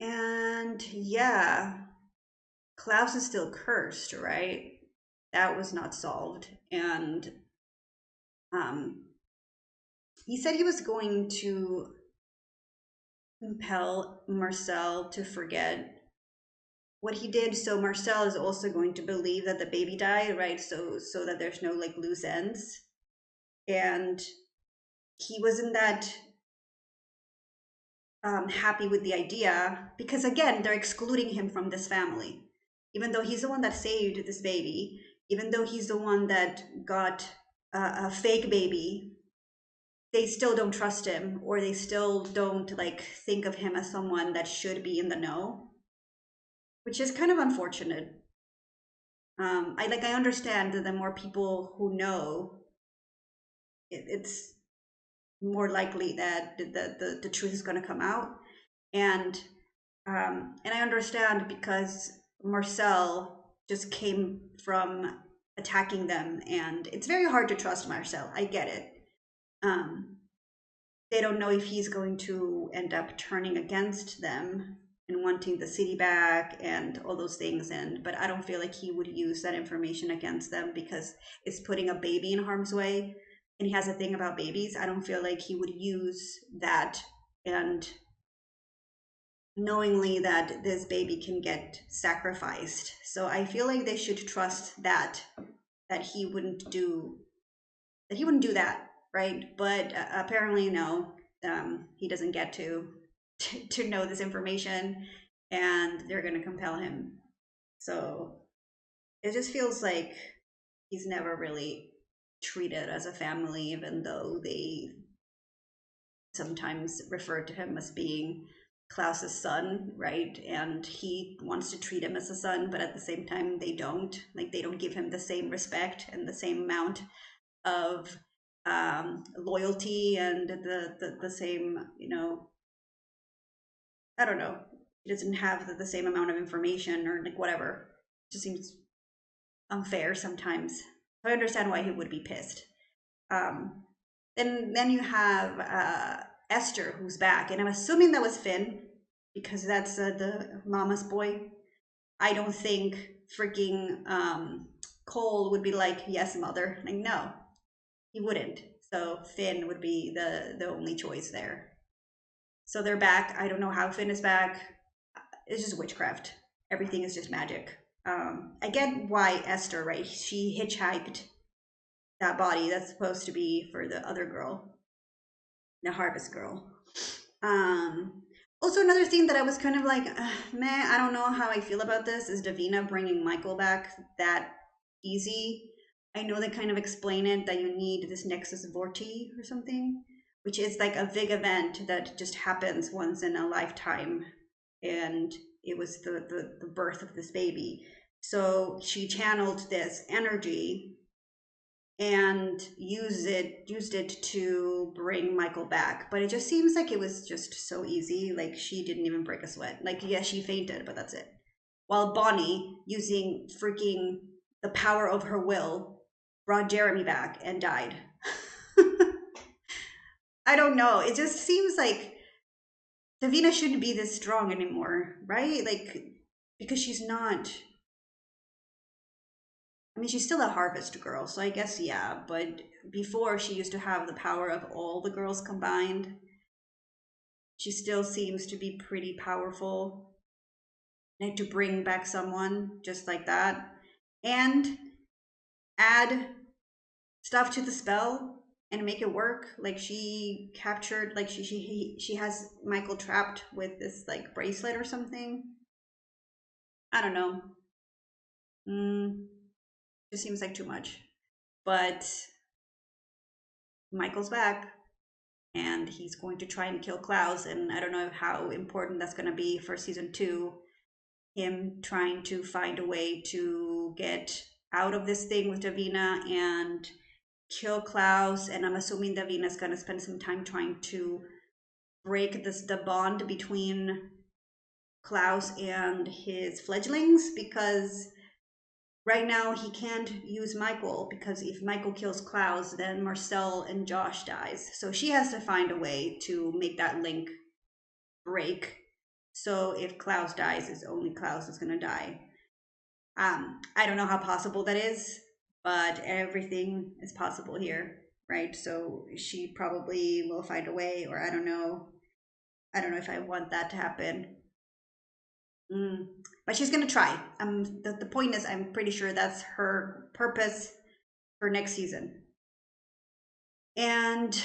And yeah, Klaus is still cursed, right? That was not solved. And he said he was going to compel Marcel to forget what he did, so Marcel is also going to believe that the baby died, right? So that there's no like loose ends. And he wasn't that happy with the idea because, again, they're excluding him from this family. Even though he's the one that saved this baby, even though he's the one that got a fake baby, they still don't trust him, or they still don't like think of him as someone that should be in the know, which is kind of unfortunate. I understand that the more people who know, it's more likely that the truth is going to come out, and I understand because Marcel just came from attacking them, and it's very hard to trust Marcel. I get it. They don't know if he's going to end up turning against them and wanting the city back and all those things, but I don't feel like he would use that information against them because it's putting a baby in harm's way, and he has a thing about babies. I don't feel like he would use that and knowingly that this baby can get sacrificed. So I feel like they should trust that he wouldn't do that, right? But apparently no, he doesn't get to know this information, and they're going to compel him. So it just feels like he's never really treated as a family, even though they sometimes refer to him as being Klaus's son, right? And he wants to treat him as a son, but at the same time they don't. Like, they don't give him the same respect and the same amount of loyalty and the same, you know, I don't know. He doesn't have the same amount of information or like whatever. It just seems unfair sometimes. I understand why he would be pissed. Then you have Esther, who's back, and I'm assuming that was Finn because that's the mama's boy. I don't think freaking Cole would be like, yes, mother. Like, no, he wouldn't. So Finn would be the only choice there. So they're back. I don't know how Finn is back. It's just witchcraft. Everything is just magic. I get why Esther, right? She hitchhiked that body that's supposed to be for the other girl, the harvest girl. Also, another thing that I was kind of like, meh, I don't know how I feel about this is Davina bringing Michael back that easy. I know they kind of explain it that you need this Nexus Vorti or something, which is like a big event that just happens once in a lifetime. And it was the birth of this baby. So she channeled this energy and used it to bring Michael back. But it just seems like it was just so easy. Like, she didn't even break a sweat. Like, yeah, she fainted, but that's it. While Bonnie, using freaking the power of her will, brought Jeremy back and died. I don't know. It just seems like Davina shouldn't be this strong anymore, right? Like, because she's not. I mean, she's still a harvest girl, so I guess, yeah. But before, she used to have the power of all the girls combined. She still seems to be pretty powerful. Like, to bring back someone just like that. And add stuff to the spell and make it work. Like, she captured, like, she has Michael trapped with this, like, bracelet or something. I don't know. Just seems like too much. But Michael's back, and he's going to try and kill Klaus, and I don't know how important that's going to be for season 2. Him trying to find a way to get out of this thing with Davina and kill Klaus, and I'm assuming Davina's going to spend some time trying to break the bond between Klaus and his fledglings, because right now he can't use Michael, because if Michael kills Klaus, then Marcel and Josh dies. So she has to find a way to make that link break. So if Klaus dies, it's only Klaus that's gonna die. I don't know how possible that is, but everything is possible here, right? So she probably will find a way, or I don't know if I want that to happen. But she's gonna try. The point is, I'm pretty sure that's her purpose for next season. And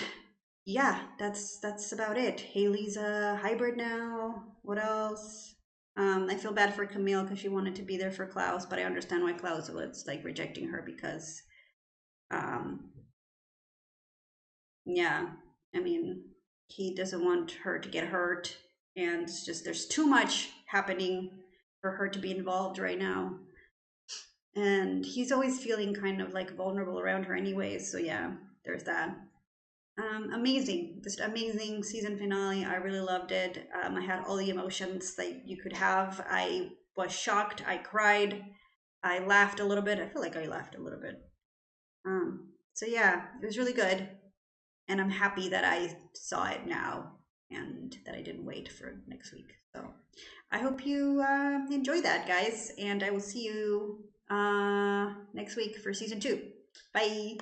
yeah, that's about it. Haley's a hybrid now. What else? I feel bad for Camille because she wanted to be there for Klaus, but I understand why Klaus was like rejecting her, because yeah, I mean, he doesn't want her to get hurt, and it's just, there's too much happening for her to be involved right now. And he's always feeling kind of like vulnerable around her anyways, so yeah, there's that. Amazing, just amazing season finale. I really loved it. I had all the emotions that you could have. I was shocked, I cried, I laughed a little bit. I feel like I laughed a little bit. So yeah, it was really good, and I'm happy that I saw it now and that I didn't wait for next week. So I hope you enjoy that, guys, and I will see you next week for season 2. Bye.